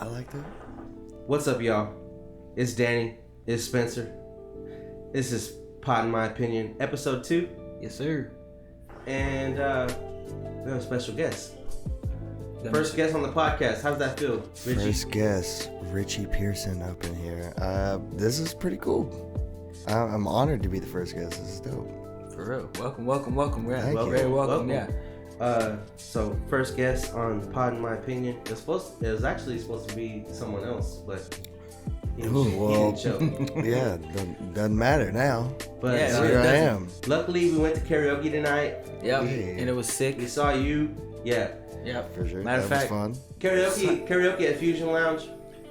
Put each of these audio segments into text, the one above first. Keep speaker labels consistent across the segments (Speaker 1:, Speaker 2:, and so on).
Speaker 1: I like that.
Speaker 2: What's up, y'all? It's Danny. It's Spencer. This is Poddin My Opinion, episode 2.
Speaker 3: Yes, sir.
Speaker 2: And we have a special guest. First guest on the podcast. How's that feel, Richie?
Speaker 1: First guest, Richie Pearson up in here. This is pretty cool. I'm honored to be the first guest. This is dope.
Speaker 3: For real. Welcome. Yeah.
Speaker 1: Thank you.
Speaker 3: Very welcome. Yeah.
Speaker 2: So first guest on Poddin My Opinion. It was actually supposed to be someone else, but he didn't show.
Speaker 1: Yeah, doesn't matter now.
Speaker 2: But
Speaker 3: Yeah,
Speaker 1: Here I am.
Speaker 2: luckily, we went to karaoke tonight.
Speaker 3: Yep.
Speaker 1: Hey.
Speaker 3: And it was sick.
Speaker 2: We saw you. Yeah.
Speaker 3: Yep.
Speaker 1: For sure.
Speaker 3: Matter of
Speaker 1: that
Speaker 3: fact,
Speaker 1: was fun.
Speaker 2: Karaoke at Fusion Lounge,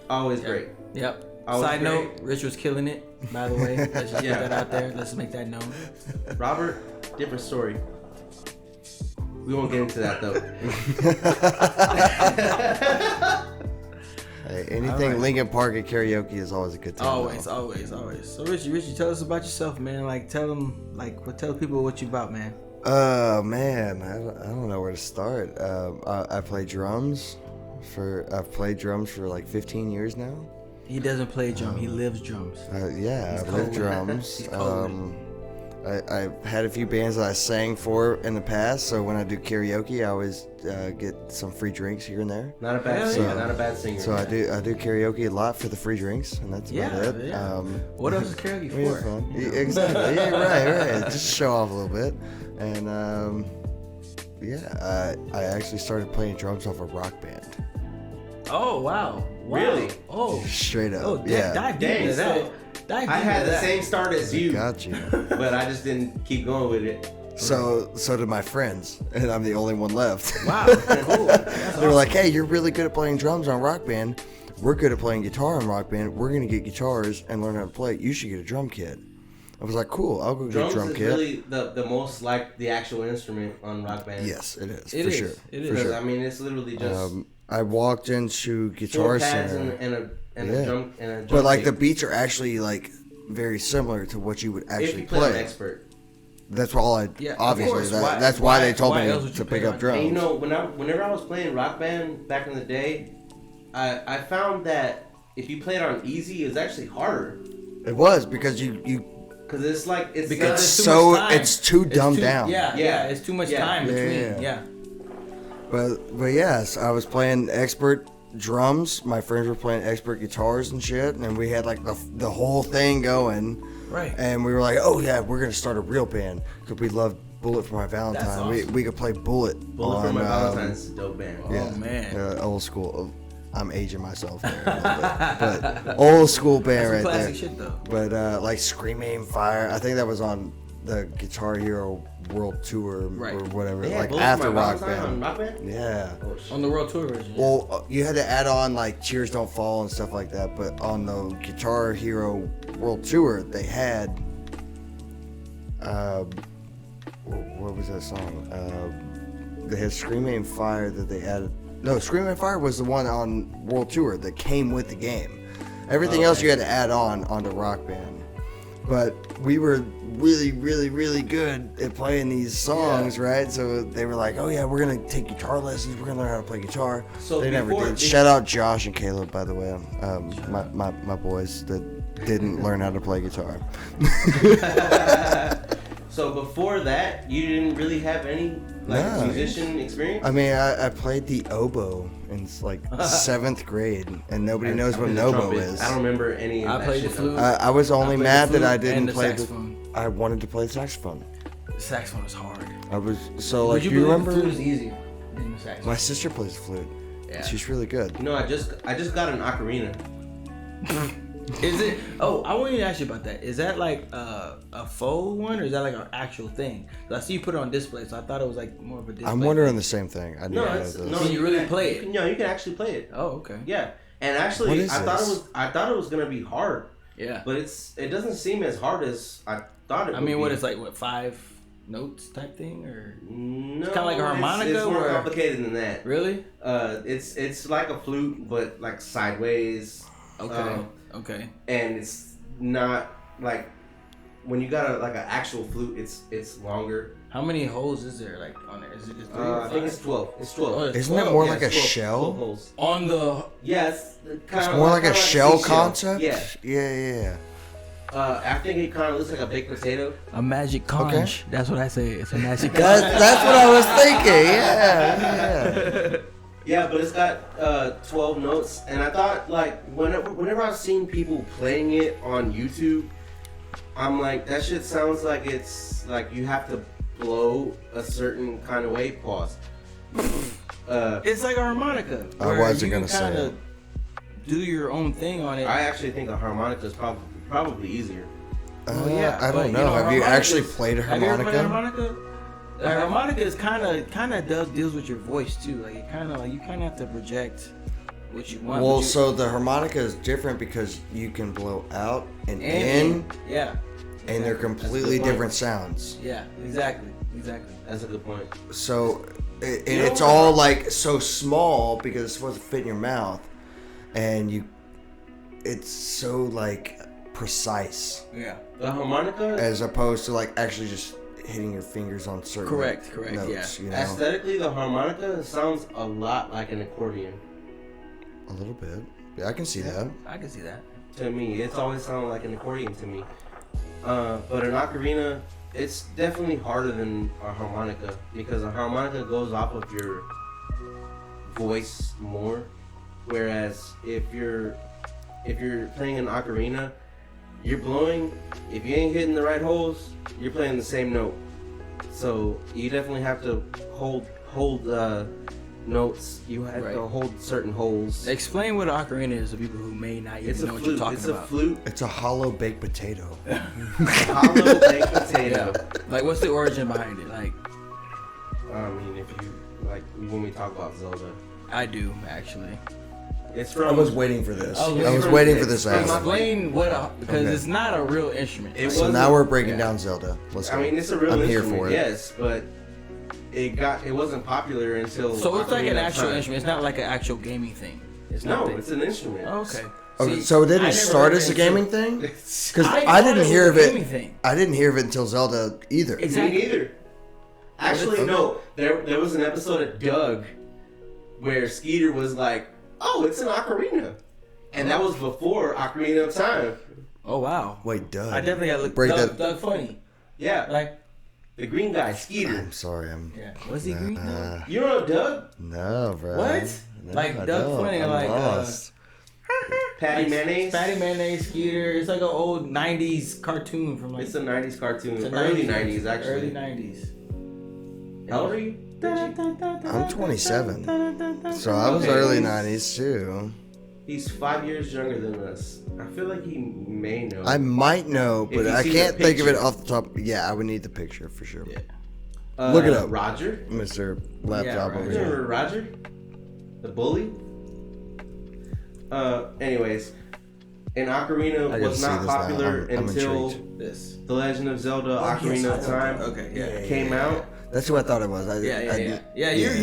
Speaker 2: always great.
Speaker 3: Yep.
Speaker 2: Always
Speaker 3: Side
Speaker 2: great.
Speaker 3: note, Rich was killing it, by the way. Let's just put that out there. Let's make that known.
Speaker 2: Robert, different story. We won't get into that though.
Speaker 1: Hey, anything
Speaker 3: All right.
Speaker 1: Lincoln Park at karaoke is always a good time.
Speaker 3: Always. So Richie, tell us about yourself, man. Tell people what you about, man.
Speaker 1: Man, I don't know where to start. I play drums. I've played drums for like 15 years now.
Speaker 3: He doesn't play drum. He lives drums.
Speaker 1: Yeah,
Speaker 3: He's
Speaker 1: I play
Speaker 3: cold.
Speaker 1: drums.
Speaker 3: He's cold.
Speaker 1: I've had a few bands that I sang for in the past, so when I do karaoke, I always get some free drinks here and there.
Speaker 2: Not a bad
Speaker 3: Hell
Speaker 2: singer.
Speaker 3: yeah.
Speaker 2: Not a bad singer.
Speaker 1: So I do karaoke a lot for the free drinks, and that's about it.
Speaker 3: Yeah. What else is karaoke
Speaker 1: We have
Speaker 3: for?
Speaker 1: fun.
Speaker 3: You know?
Speaker 1: Exactly. Yeah, right. Just show off a little bit, and I actually started playing drums off a rock band.
Speaker 3: Oh wow.
Speaker 2: Really?
Speaker 3: Oh.
Speaker 1: Straight up.
Speaker 3: Oh,
Speaker 1: yeah.
Speaker 3: dive deep into
Speaker 2: Dang,
Speaker 3: that.
Speaker 2: so
Speaker 3: Dive
Speaker 2: I
Speaker 3: deep
Speaker 2: had
Speaker 3: into
Speaker 2: the
Speaker 3: that.
Speaker 2: same start as you,
Speaker 1: Got you.
Speaker 2: but I just didn't keep going with it.
Speaker 1: So did my friends, and I'm the only one left.
Speaker 3: Wow, cool.
Speaker 1: They were like, "Hey, you're really good at playing drums on Rock Band. We're good at playing guitar on Rock Band. We're gonna get guitars and learn how to play. You should get a drum kit." I was like, "Cool, I'll go get a
Speaker 2: Drums
Speaker 1: drum
Speaker 2: is
Speaker 1: kit."
Speaker 2: really the most like the actual instrument on Rock Band.
Speaker 1: Yes, it is.
Speaker 3: It
Speaker 1: for
Speaker 3: is.
Speaker 1: sure.
Speaker 3: It
Speaker 1: For
Speaker 3: is.
Speaker 1: sure.
Speaker 2: I mean, it's literally just
Speaker 1: I walked into
Speaker 2: four
Speaker 1: Guitar
Speaker 2: pads
Speaker 1: Center,
Speaker 2: and a drum and a drum
Speaker 1: but like
Speaker 2: kit.
Speaker 1: the beats are actually like very similar to what you would
Speaker 2: if
Speaker 1: actually
Speaker 2: you play an
Speaker 1: play.
Speaker 2: expert.
Speaker 1: That's all I.
Speaker 3: Yeah, of
Speaker 1: obviously,
Speaker 3: course.
Speaker 1: that's why they told
Speaker 3: why
Speaker 1: me
Speaker 3: else would
Speaker 1: to
Speaker 3: you
Speaker 1: pick
Speaker 3: play
Speaker 1: up
Speaker 3: on-
Speaker 1: drums.
Speaker 2: And you know, whenever I was playing Rock Band back in the day, I found that if you play it on easy, it's actually harder
Speaker 1: It was because you
Speaker 2: because it's like it's
Speaker 3: Because
Speaker 1: It's
Speaker 3: it's too
Speaker 1: so-
Speaker 3: much time.
Speaker 1: it's too dumbed down.
Speaker 3: Yeah, it's too much
Speaker 2: Yeah.
Speaker 3: time between.
Speaker 1: Yeah. But yes, I was playing expert drums. My friends were playing expert guitars and shit, and we had like the whole thing going.
Speaker 3: Right.
Speaker 1: And we were like, "Oh yeah, we're gonna start a real band because we love Bullet for My Valentine.
Speaker 3: That's awesome.
Speaker 1: We could play Bullet
Speaker 2: Bullet for
Speaker 1: on,
Speaker 2: My Valentine's dope band.
Speaker 3: Oh, man.
Speaker 1: old school. I'm aging myself there a little bit, but old school band
Speaker 3: That's
Speaker 1: right
Speaker 3: some
Speaker 1: there.
Speaker 3: classic shit though.
Speaker 1: But like Scream Aim Fire, I think that was on the Guitar Hero World Tour
Speaker 3: Right.
Speaker 1: or whatever,
Speaker 2: They had
Speaker 1: like
Speaker 2: Bullet
Speaker 1: after
Speaker 2: for My
Speaker 1: Rock
Speaker 2: Valentine on
Speaker 1: Band.
Speaker 2: Rock Band?
Speaker 1: Yeah.
Speaker 2: Oh, shit.
Speaker 3: On the World Tour version.
Speaker 1: Well, you had to add on like Cheers Don't Fall and stuff like that, but on the Guitar Hero World Tour, they had what was that song? They had Scream Aim Fire that they added. No, Scream Aim Fire was the one on World Tour that came with the game. Everything else you had to add onto Rock Band. But we were really, really, really good at playing these songs, right? So they were like, "Oh yeah, we're gonna take guitar lessons. We're gonna learn how to play guitar."
Speaker 2: So
Speaker 1: they never
Speaker 2: before-
Speaker 1: did. Shout out Josh and Caleb, by the way, my boys that didn't learn how to play guitar.
Speaker 2: So before that, you didn't really have any
Speaker 1: No.
Speaker 2: musician experience?
Speaker 1: I mean, I played the oboe in like 7th grade, and nobody knows what an
Speaker 2: The
Speaker 1: oboe
Speaker 2: trumpet.
Speaker 1: is.
Speaker 2: I don't remember any of
Speaker 3: I
Speaker 2: that
Speaker 3: played the
Speaker 2: shit.
Speaker 3: flute.
Speaker 1: I was only
Speaker 3: played the
Speaker 1: mad that
Speaker 3: flute
Speaker 1: I didn't
Speaker 3: and the
Speaker 1: play
Speaker 3: saxophone.
Speaker 1: I wanted to play the saxophone.
Speaker 3: The saxophone is hard.
Speaker 1: I was so
Speaker 3: Would
Speaker 1: like.
Speaker 3: you
Speaker 1: Do you
Speaker 3: believe
Speaker 1: remember?
Speaker 3: the flute is easier than the saxophone?
Speaker 1: My sister plays the flute.
Speaker 3: Yeah.
Speaker 1: She's really good.
Speaker 2: You know, I just got an ocarina.
Speaker 3: Is it? Oh, I wanted to ask you about that. Is that like a faux one, or is that like an actual thing? 'Cause I see you put it on display, so I thought it was like more of a display.
Speaker 1: I'm wondering the same thing. I
Speaker 2: No,
Speaker 1: know
Speaker 2: it's
Speaker 1: those.
Speaker 2: no.
Speaker 3: Can you really play it?
Speaker 2: No, you can actually play it.
Speaker 3: Oh, okay.
Speaker 2: Yeah, and
Speaker 1: What
Speaker 2: actually,
Speaker 1: is
Speaker 2: I
Speaker 1: this?
Speaker 2: thought it was gonna be hard,
Speaker 3: Yeah.
Speaker 2: but it doesn't seem as hard as I thought it.
Speaker 3: I
Speaker 2: would
Speaker 3: mean,
Speaker 2: be.
Speaker 3: what is like 5 notes type thing, or
Speaker 2: No,
Speaker 3: kinda like a harmonica,
Speaker 2: It's more
Speaker 3: or-
Speaker 2: complicated than that.
Speaker 3: really?
Speaker 2: It's like a flute, but like sideways.
Speaker 3: Okay. Okay.
Speaker 2: And it's not like when you got like an actual flute, it's longer.
Speaker 3: How many holes is there like on there? Is it just 3
Speaker 2: I think it's 12. It's 12.
Speaker 3: Oh, it's
Speaker 1: Isn't that
Speaker 3: 12?
Speaker 1: more
Speaker 2: Yeah,
Speaker 1: like a
Speaker 2: it's 12
Speaker 1: shell?
Speaker 2: holes.
Speaker 3: on the?
Speaker 2: Yes.
Speaker 1: It's more like a shell concept?
Speaker 2: Yeah.
Speaker 1: Yeah.
Speaker 2: I think it kind of looks like a baked potato.
Speaker 3: A magic conch.
Speaker 1: Okay.
Speaker 3: That's what I say. It's a magic
Speaker 1: That's what I was thinking. Yeah.
Speaker 2: Yeah, but it's got 12 notes, and I thought like whenever I've seen people playing it on YouTube, I'm like, that shit sounds like it's like you have to blow a certain kind of way. Pause.
Speaker 3: It's like a harmonica.
Speaker 1: I
Speaker 3: where
Speaker 1: wasn't
Speaker 3: you
Speaker 1: gonna say
Speaker 3: kinda
Speaker 1: it.
Speaker 3: Do your own thing on it.
Speaker 2: I actually think a harmonica is probably easier.
Speaker 1: I
Speaker 3: but,
Speaker 1: don't know. Have you
Speaker 3: harmonicas-
Speaker 1: actually played a
Speaker 3: Have you ever played a
Speaker 1: harmonica?
Speaker 3: harmonica? The harmonica is kind of deals with your voice too. Like it kind of you kind of have to project what you want.
Speaker 1: Well,
Speaker 3: but you-
Speaker 1: so the harmonica is different because you can blow out and
Speaker 3: and
Speaker 1: in,
Speaker 3: yeah,
Speaker 1: and they're completely
Speaker 2: point.
Speaker 1: different sounds.
Speaker 3: yeah, exactly.
Speaker 2: That's a good point.
Speaker 1: So, and
Speaker 2: You know
Speaker 1: it's
Speaker 2: what?
Speaker 1: all like so small because it's supposed to fit in your mouth, and it's so like precise
Speaker 3: Yeah,
Speaker 2: The harmonica,
Speaker 1: as opposed to like actually just hitting your fingers on certain
Speaker 3: Correct,
Speaker 1: notes.
Speaker 3: yeah.
Speaker 1: You know,
Speaker 2: aesthetically, the harmonica sounds a lot like an accordion.
Speaker 1: a little bit. Yeah, I can see that.
Speaker 3: I can see that.
Speaker 2: To me, it's always sounded like an accordion to me. But an ocarina, it's definitely harder than a harmonica because a harmonica goes off of your voice more, whereas if you're playing an ocarina, you're blowing. If you ain't hitting the right holes, you're playing the same note. So you definitely have to hold notes. You have
Speaker 3: Right.
Speaker 2: to hold certain holes.
Speaker 3: Explain what an ocarina is to people who may not even
Speaker 2: It's a
Speaker 3: know what
Speaker 2: flute.
Speaker 3: you're talking
Speaker 2: It's
Speaker 3: about.
Speaker 2: a flute.
Speaker 1: It's a hollow baked potato.
Speaker 2: A hollow baked potato.
Speaker 3: Like, what's the origin behind it? Like,
Speaker 2: I mean, if you like, when we talk about Zelda,
Speaker 3: I do actually.
Speaker 2: it's
Speaker 1: I
Speaker 2: from.
Speaker 1: was waiting for this.
Speaker 3: Oh,
Speaker 1: I was
Speaker 2: from-
Speaker 1: waiting for this
Speaker 2: it's from-
Speaker 1: answer.
Speaker 3: Explain what because
Speaker 1: Okay.
Speaker 3: it's not a real instrument.
Speaker 2: It
Speaker 1: So
Speaker 2: wasn't-
Speaker 1: now we're breaking
Speaker 3: yeah.
Speaker 1: down Zelda. Let's go.
Speaker 2: I mean, it's a real
Speaker 1: I'm here
Speaker 2: instrument,
Speaker 1: for it.
Speaker 2: yes, but it wasn't popular until.
Speaker 3: So it's like
Speaker 2: Ocarina
Speaker 3: an
Speaker 2: of
Speaker 3: actual
Speaker 2: Time.
Speaker 3: instrument. It's not like an actual gaming thing. It's
Speaker 2: No,
Speaker 3: not that-
Speaker 2: it's an instrument.
Speaker 3: Oh, okay.
Speaker 1: Okay,
Speaker 3: See,
Speaker 1: so it
Speaker 3: I
Speaker 1: didn't
Speaker 3: never
Speaker 1: start
Speaker 3: heard
Speaker 1: as a
Speaker 3: it
Speaker 1: gaming
Speaker 3: until-
Speaker 1: thing?
Speaker 2: It's-
Speaker 1: Because
Speaker 3: I
Speaker 1: I
Speaker 3: thought
Speaker 1: didn't
Speaker 3: it
Speaker 1: hear
Speaker 3: was
Speaker 1: of
Speaker 3: a
Speaker 1: it.
Speaker 3: gaming thing.
Speaker 1: I didn't hear of it until Zelda either.
Speaker 3: Exactly.
Speaker 2: Me neither. Actually,
Speaker 1: Okay.
Speaker 2: no. There was an episode of Doug where Skeeter was like, "Oh, it's an ocarina," and that was before Ocarina of Time.
Speaker 3: Oh wow.
Speaker 1: Wait, Doug.
Speaker 3: I definitely gotta look.
Speaker 1: Break
Speaker 3: Doug,
Speaker 1: that-
Speaker 3: Doug funny.
Speaker 2: Yeah,
Speaker 3: Like
Speaker 2: the green guy, Skeeter.
Speaker 1: I'm sorry.
Speaker 3: yeah. Was he green? Doug?
Speaker 2: You don't know Doug?
Speaker 1: No, bro.
Speaker 3: What?
Speaker 1: No,
Speaker 3: Like
Speaker 1: I
Speaker 3: Doug
Speaker 1: don't.
Speaker 3: Funny,
Speaker 1: I'm
Speaker 3: like,
Speaker 1: lost.
Speaker 2: Patty Mayonnaise.
Speaker 3: Patty Mayonnaise, Skeeter. It's like an old '90s cartoon from like
Speaker 2: It's a '90s cartoon.
Speaker 3: it's a
Speaker 2: Early '90s, actually.
Speaker 3: Early '90s.
Speaker 2: How old are you?
Speaker 1: I'm 27. So I was
Speaker 2: Okay.
Speaker 1: early 90s too.
Speaker 2: He's 5 years younger than us. I feel like he may know.
Speaker 1: I might know,
Speaker 2: If
Speaker 1: but
Speaker 2: you
Speaker 1: I
Speaker 2: see
Speaker 1: can't
Speaker 2: the
Speaker 1: think of it
Speaker 2: picture.
Speaker 1: off the top. Yeah, I would need the picture for sure.
Speaker 3: Yeah.
Speaker 1: Look it up.
Speaker 2: Roger.
Speaker 1: Mr. Laptop
Speaker 3: right.
Speaker 1: over
Speaker 2: You
Speaker 1: here.
Speaker 2: remember Roger? The bully? Anyways, an
Speaker 1: I
Speaker 2: ocarina
Speaker 1: gotta
Speaker 2: was
Speaker 1: see
Speaker 2: not
Speaker 1: this now.
Speaker 2: popular
Speaker 1: I'm
Speaker 2: until
Speaker 1: intrigued.
Speaker 3: This.
Speaker 2: The Legend of Zelda Ocarina of Time
Speaker 3: Okay. Yeah.
Speaker 2: came out.
Speaker 1: That's who I thought it was.
Speaker 3: Yeah.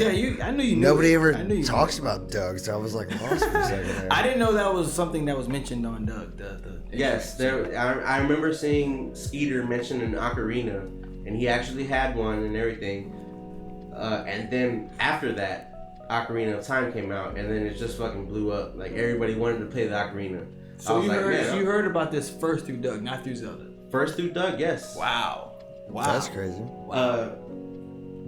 Speaker 3: You. I knew you. Knew
Speaker 1: Nobody
Speaker 3: it.
Speaker 1: ever
Speaker 3: I knew you
Speaker 1: talks
Speaker 3: knew it.
Speaker 1: about Doug, so I was like lost for a second there.
Speaker 3: I didn't know that was something that was mentioned on Doug.
Speaker 2: Yes, there. I remember seeing Skeeter mention an ocarina, and he actually had one and everything. And then after that, Ocarina of Time came out, and then it just fucking blew up. Like everybody wanted to play the ocarina. I
Speaker 3: So
Speaker 2: was
Speaker 3: you
Speaker 2: like,
Speaker 3: heard
Speaker 2: man,
Speaker 3: you heard about this first through Doug, not through Zelda.
Speaker 2: first through Doug, yes.
Speaker 3: Wow.
Speaker 1: That's crazy.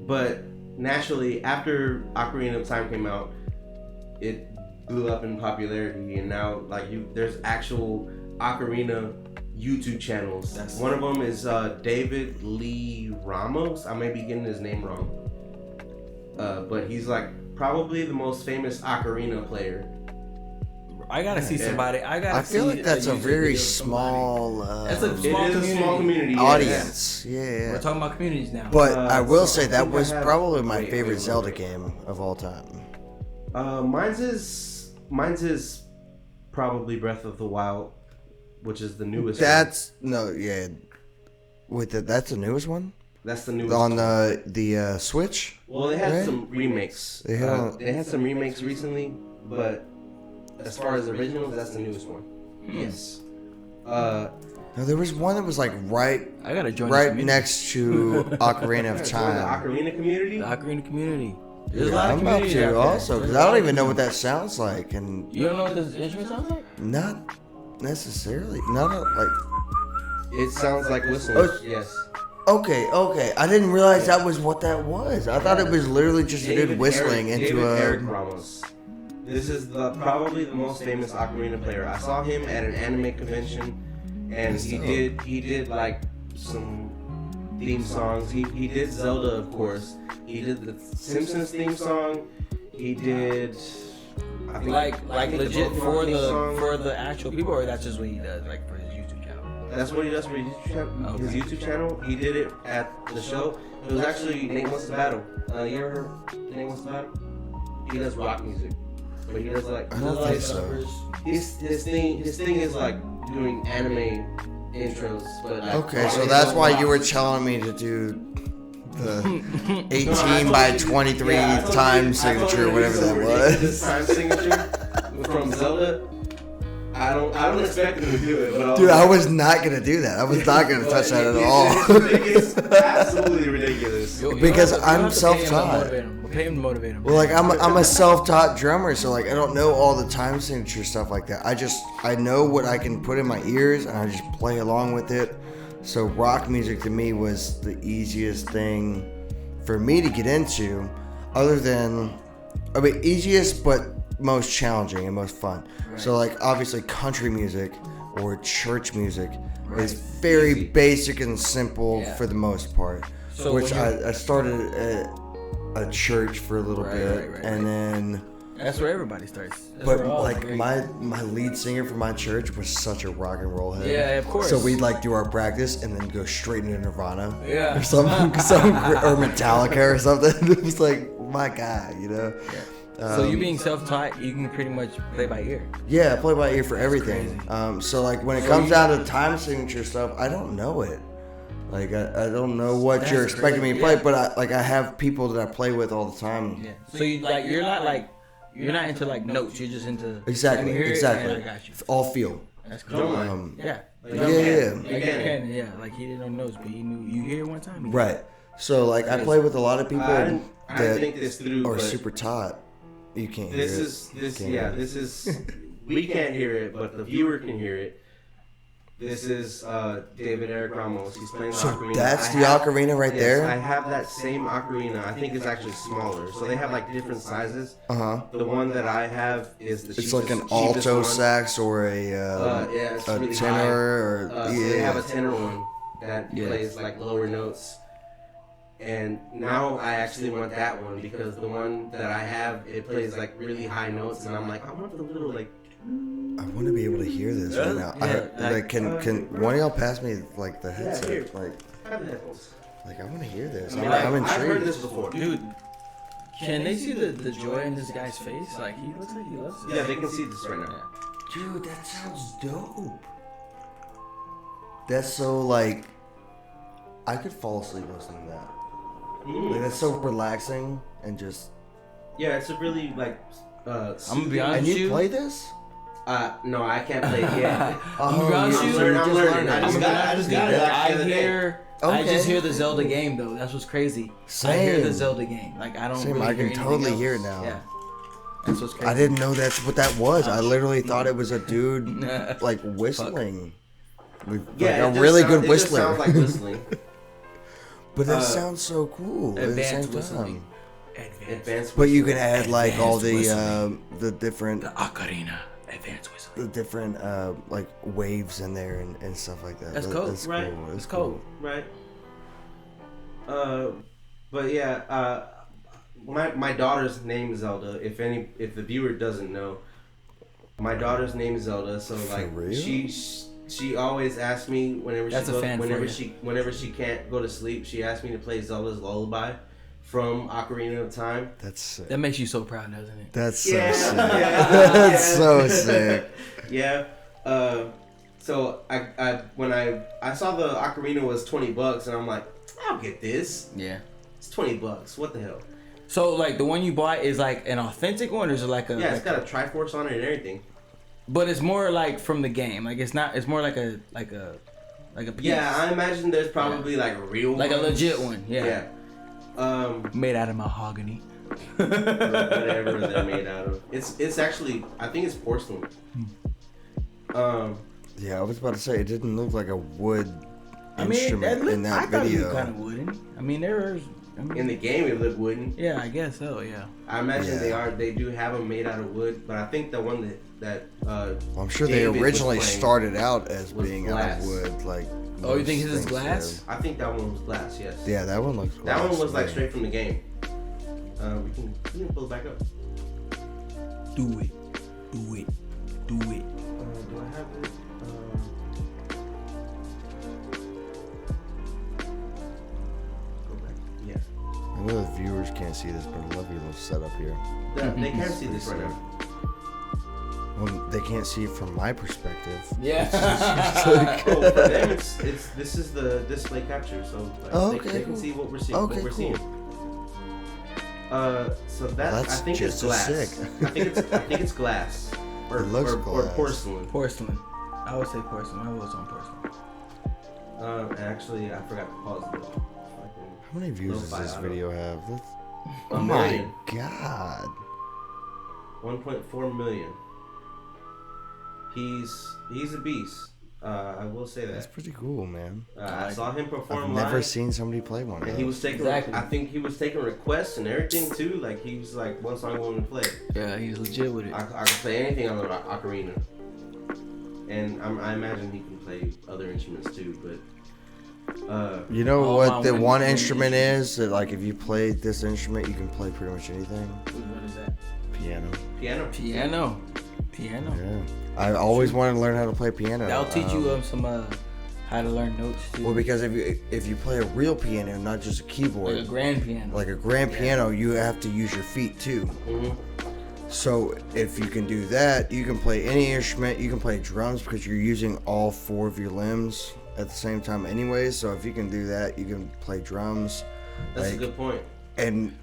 Speaker 2: But naturally, after Ocarina of Time came out, it blew up in popularity, and now there's actual Ocarina YouTube channels. One of them is David Lee Ramos. I may be getting his name wrong, but he's like probably the most famous ocarina player.
Speaker 3: I gotta see somebody.
Speaker 1: I feel like that's a
Speaker 3: YouTube
Speaker 1: very
Speaker 3: video of somebody.
Speaker 1: small
Speaker 3: That's a
Speaker 2: It
Speaker 3: small
Speaker 2: is
Speaker 3: community.
Speaker 2: a small community yes.
Speaker 1: audience. Yeah.
Speaker 3: We're talking about communities now.
Speaker 1: But I will
Speaker 2: so
Speaker 1: say
Speaker 2: I
Speaker 1: that
Speaker 2: think I
Speaker 1: was
Speaker 2: have-
Speaker 1: probably my
Speaker 2: wait,
Speaker 1: favorite
Speaker 2: wait,
Speaker 1: Zelda
Speaker 2: wait.
Speaker 1: game of all time.
Speaker 2: Mine's is probably Breath of the Wild, which is the newest.
Speaker 1: That's no, yeah. Wait, that's the newest one
Speaker 2: That's the newest
Speaker 1: on the Switch.
Speaker 2: Well, they had
Speaker 1: right?
Speaker 2: some remakes.
Speaker 1: They had-
Speaker 2: They had some remakes recently, but as far as originals, that's the newest one.
Speaker 1: Hmm.
Speaker 2: Yes.
Speaker 1: No, there was one that was like right
Speaker 3: I gotta join
Speaker 1: right next to Ocarina of
Speaker 2: Join the
Speaker 1: Time.
Speaker 2: Ocarina community.
Speaker 3: the Ocarina community. There's a
Speaker 1: Yeah,
Speaker 3: lot of
Speaker 1: I'm about
Speaker 3: communities
Speaker 1: to
Speaker 3: out there.
Speaker 1: also
Speaker 3: There's
Speaker 1: because
Speaker 3: a
Speaker 1: I
Speaker 3: lot
Speaker 1: don't
Speaker 3: of
Speaker 1: even know what
Speaker 3: communities.
Speaker 1: that sounds like, and
Speaker 3: You don't know what this instrument sounds like?
Speaker 1: not necessarily. Not like.
Speaker 2: It sounds like whistling.
Speaker 1: Oh,
Speaker 2: Yes.
Speaker 1: Okay. I didn't realize that was what that was. I thought it was literally just a dude whistling into
Speaker 2: Eric
Speaker 1: a.
Speaker 2: Ramos. This is probably the most famous ocarina player. I saw him at an anime convention, and he did like some theme songs. He did Zelda, of course. He did the Simpsons theme song. He did. I think,
Speaker 3: Like legit for
Speaker 2: theme song.
Speaker 3: the actual people, or that's just what he does, like for his YouTube channel.
Speaker 2: That's what he does for his YouTube channel.
Speaker 3: Okay.
Speaker 2: His YouTube channel. He did it at the show. It was actually Nate Wants to Battle. You ever heard Nate Wants to Battle? He does rock music, but he does like
Speaker 1: I don't think so.
Speaker 2: his thing is like doing anime intros. But like,
Speaker 1: Okay, so that's why you were telling me to do the 18 by 23 time signature, whatever that
Speaker 2: This
Speaker 1: was.
Speaker 2: time signature from Zelda. I don't expect him to do it, but
Speaker 1: Dude, I was not gonna do that. I was not gonna touch that at all.
Speaker 2: It's absolutely ridiculous.
Speaker 1: Because I'm self-taught.
Speaker 3: Pay him to motivate him.
Speaker 1: Well, like I'm a self-taught drummer, so like I don't know all the time signature stuff like that. I know what I can put in my ears, and I just play along with it. So rock music to me was the easiest thing for me to get into, easiest but most challenging and most fun.
Speaker 3: Right.
Speaker 1: So like obviously country music or church music is very
Speaker 2: Easy.
Speaker 1: basic and simple
Speaker 3: Yeah.
Speaker 1: for the most part.
Speaker 3: So
Speaker 1: Which
Speaker 3: when
Speaker 1: I started at a church for a little bit,
Speaker 3: right.
Speaker 1: and then.
Speaker 3: That's where everybody starts. That's
Speaker 1: But
Speaker 3: where all
Speaker 1: like
Speaker 3: great-
Speaker 1: my lead singer for my church was such a rock and roll head.
Speaker 3: Yeah, of course.
Speaker 1: So we'd like do our practice and then go straight into Nirvana.
Speaker 3: Yeah.
Speaker 1: Or something, or Metallica or something. It was like my guy, you know.
Speaker 3: So you being self-taught, you can pretty much play by ear.
Speaker 1: Yeah, I play by ear for everything. So like when it comes down to time signature stuff, I don't know it. Like I don't know what
Speaker 3: That's
Speaker 1: you're expecting me to play,
Speaker 3: crazy, yeah.
Speaker 1: but I have people that I play with all the time.
Speaker 3: Yeah. So you're not into like notes. You're just into
Speaker 1: Exactly,
Speaker 3: you hear it,
Speaker 1: exactly.
Speaker 3: and I got you.
Speaker 1: All feel.
Speaker 3: That's cool.
Speaker 2: Drumline.
Speaker 3: Yeah.
Speaker 1: Yeah.
Speaker 3: Like Ken, yeah. Like he didn't know notes, but he knew you hear it one time.
Speaker 1: Right. So like I play with a lot of people
Speaker 2: I didn't
Speaker 1: that
Speaker 2: think this through,
Speaker 1: are
Speaker 2: but
Speaker 1: super taught. You can't hear
Speaker 2: this
Speaker 1: it.
Speaker 2: is this
Speaker 1: Can't
Speaker 2: yeah
Speaker 1: hear it.
Speaker 2: this is we can't hear it, but the viewer can hear it. This is David Eric Ramos. He's playing the
Speaker 1: So
Speaker 2: ocarina.
Speaker 1: that's
Speaker 2: I
Speaker 1: the
Speaker 2: have-
Speaker 1: ocarina right
Speaker 2: yes,
Speaker 1: there?
Speaker 2: I have that same ocarina. I think it's actually smaller. So they have like different sizes.
Speaker 1: Uh-huh.
Speaker 2: The one that I have is the
Speaker 1: It's like an
Speaker 2: cheapest
Speaker 1: alto
Speaker 2: one.
Speaker 1: sax or a
Speaker 2: Yeah, it's
Speaker 1: a
Speaker 2: really
Speaker 1: tenor
Speaker 2: high.
Speaker 1: or
Speaker 2: So they have a
Speaker 1: yeah.
Speaker 2: tenor one that
Speaker 3: Yes.
Speaker 2: plays like lower notes. And now I actually want that one because the one that I have, it plays like really high notes, and I'm like, I want the little like.
Speaker 1: I want to be able to hear this right now.
Speaker 3: Yeah,
Speaker 1: like can one of y'all pass me like the
Speaker 2: here.
Speaker 1: headset? Like
Speaker 2: I have the headphones.
Speaker 1: I want to hear this.
Speaker 2: I mean,
Speaker 1: I'm
Speaker 2: I've heard
Speaker 1: intrigued.
Speaker 2: this before.
Speaker 3: Dude, can they see the joy in this guy's face? Like he looks like he loves it.
Speaker 2: Yeah, they can see this right now.
Speaker 1: Dude, that sounds dope. That's so like I could fall asleep listening to that. Like that's so relaxing and just.
Speaker 2: Yeah, it's a really like.
Speaker 3: I'm gonna be honest
Speaker 1: And
Speaker 3: with
Speaker 1: you
Speaker 3: you.
Speaker 1: play this?
Speaker 2: No, I can't play it yet.
Speaker 3: I'm gonna be honest with you.
Speaker 1: you're
Speaker 2: I'm
Speaker 1: just
Speaker 2: learning. I
Speaker 1: learning.
Speaker 2: just got it.
Speaker 3: I
Speaker 2: the other day.
Speaker 3: hear. I
Speaker 1: Okay.
Speaker 3: just hear the Zelda game though. That's what's crazy. I hear the
Speaker 1: Same.
Speaker 3: Zelda game. Like I don't.
Speaker 1: Same,
Speaker 3: Really
Speaker 1: I
Speaker 3: hear
Speaker 1: can
Speaker 3: anything
Speaker 1: totally
Speaker 3: else.
Speaker 1: hear it now.
Speaker 3: Yeah. That's what's crazy.
Speaker 1: I didn't know that's what that was. I literally thought it was a dude like whistling. Like
Speaker 2: Yeah,
Speaker 1: a really good
Speaker 2: It just
Speaker 1: whistler.
Speaker 2: sounds like whistling.
Speaker 1: But that sounds so cool at the
Speaker 3: Advanced
Speaker 1: same
Speaker 3: whistling.
Speaker 1: time.
Speaker 2: Advanced.
Speaker 1: But you can add like all
Speaker 3: Advanced
Speaker 1: the different
Speaker 3: The ocarina, advanced whistling.
Speaker 1: like waves in there and stuff like that.
Speaker 3: That's cool.
Speaker 1: That's
Speaker 2: Right.
Speaker 1: cool.
Speaker 3: It's cool.
Speaker 2: Right. But yeah, my daughter's name is Zelda. If the viewer doesn't know, my daughter's name is Zelda. So like
Speaker 1: real?
Speaker 2: she always asks me whenever
Speaker 3: That's a fan for you.
Speaker 2: whenever she can't go to sleep, she asks me to play Zelda's Lullaby from Ocarina of Time.
Speaker 1: That's sick.
Speaker 3: That makes you so proud, doesn't it?
Speaker 1: That's so
Speaker 2: Yeah,
Speaker 1: sick.
Speaker 2: yeah,
Speaker 1: That's
Speaker 2: yeah.
Speaker 1: so sick.
Speaker 2: Yeah. So when I saw the ocarina was $20 and I'm like, I'll get this.
Speaker 3: Yeah.
Speaker 2: It's $20. What the hell?
Speaker 3: So like the one you bought is like an authentic one, or is it like a?
Speaker 2: Yeah, it's
Speaker 3: like
Speaker 2: got a Triforce on it and everything.
Speaker 3: But it's more like from the game. Like it's not. It's more like a like a piece.
Speaker 2: Yeah, I imagine there's probably like real
Speaker 3: like
Speaker 2: ones.
Speaker 3: a legit one. Yeah.
Speaker 2: Made
Speaker 3: out of mahogany.
Speaker 2: whatever they're made out of. It's actually, I think it's porcelain.
Speaker 1: Yeah, I was about to say it didn't look like a wood instrument in
Speaker 3: I
Speaker 1: that
Speaker 3: thought it
Speaker 1: video.
Speaker 3: looked kind of wooden. I mean,
Speaker 2: In the game, it looked wooden.
Speaker 3: Yeah, I guess so. Yeah.
Speaker 2: I imagine they do have them made out of wood, but I think the one that
Speaker 1: Well, I'm sure
Speaker 2: David
Speaker 1: they
Speaker 2: was
Speaker 1: originally
Speaker 2: playing
Speaker 1: started out as
Speaker 2: was
Speaker 1: being out
Speaker 2: glass.
Speaker 1: of wood. Like.
Speaker 3: Oh, you think
Speaker 1: most
Speaker 3: his is
Speaker 1: things
Speaker 3: glass?
Speaker 2: I think that one was glass. Yes.
Speaker 1: do. Yeah, that one looks glass.
Speaker 2: That one was like
Speaker 1: yeah.
Speaker 2: straight from the game. We can pull it back up.
Speaker 3: Do it.
Speaker 2: Do I have it? Go back. Yeah.
Speaker 1: I know the viewers can't see this, but I love your little setup here.
Speaker 2: They can't see this right now.
Speaker 1: Well, they can't see it from my perspective.
Speaker 3: Yeah.
Speaker 2: Oh, for them, this is the display capture, so like,
Speaker 1: Oh,
Speaker 2: they
Speaker 1: okay,
Speaker 2: can
Speaker 1: cool.
Speaker 2: see what we're seeing.
Speaker 1: Okay,
Speaker 2: what we're
Speaker 1: cool.
Speaker 2: seeing. So that
Speaker 1: Well, that's
Speaker 2: I think
Speaker 1: just
Speaker 2: it's
Speaker 1: as
Speaker 2: glass.
Speaker 1: sick.
Speaker 2: I think it's glass. Or,
Speaker 1: It looks
Speaker 2: or
Speaker 1: glass.
Speaker 2: porcelain.
Speaker 3: Porcelain. I would say porcelain. I was on porcelain.
Speaker 2: Actually, I forgot to pause the fucking
Speaker 1: How many views does this video have? That's,
Speaker 2: A
Speaker 1: oh my
Speaker 2: million.
Speaker 1: god.
Speaker 2: 1.4 million. He's a beast. I will say
Speaker 1: That's
Speaker 2: that.
Speaker 1: pretty cool, man.
Speaker 2: I saw him perform
Speaker 1: I've
Speaker 2: live.
Speaker 1: never seen somebody play one of
Speaker 2: And
Speaker 1: those.
Speaker 2: he was taking,
Speaker 3: Exactly.
Speaker 2: I think he was taking requests and everything too. Like he was like, "What song I want to play?"
Speaker 3: Yeah, he's legit with it.
Speaker 2: I can play anything on the ocarina, and I imagine he can play other instruments too. But
Speaker 1: You know
Speaker 3: Oh,
Speaker 1: what
Speaker 3: wow,
Speaker 1: the
Speaker 3: when-
Speaker 1: one
Speaker 3: when
Speaker 1: instrument
Speaker 3: you-
Speaker 1: is? That like if you play this instrument, you can play pretty much anything.
Speaker 3: What is that?
Speaker 1: Piano.
Speaker 2: piano.
Speaker 3: Piano.
Speaker 1: Yeah. I always wanted to learn how to play piano.
Speaker 3: That'll teach you some how to learn notes too.
Speaker 1: Well, because if you play a real piano, not just a keyboard,
Speaker 3: like a grand piano.
Speaker 1: like a grand piano, you have to use your feet too.
Speaker 2: Mhm.
Speaker 1: So if you can do that, you can play any instrument. You can play drums because you're using all four of your limbs at the same time anyways. So if you can do that, you can play drums.
Speaker 2: That's
Speaker 1: like,
Speaker 2: a good point.
Speaker 1: And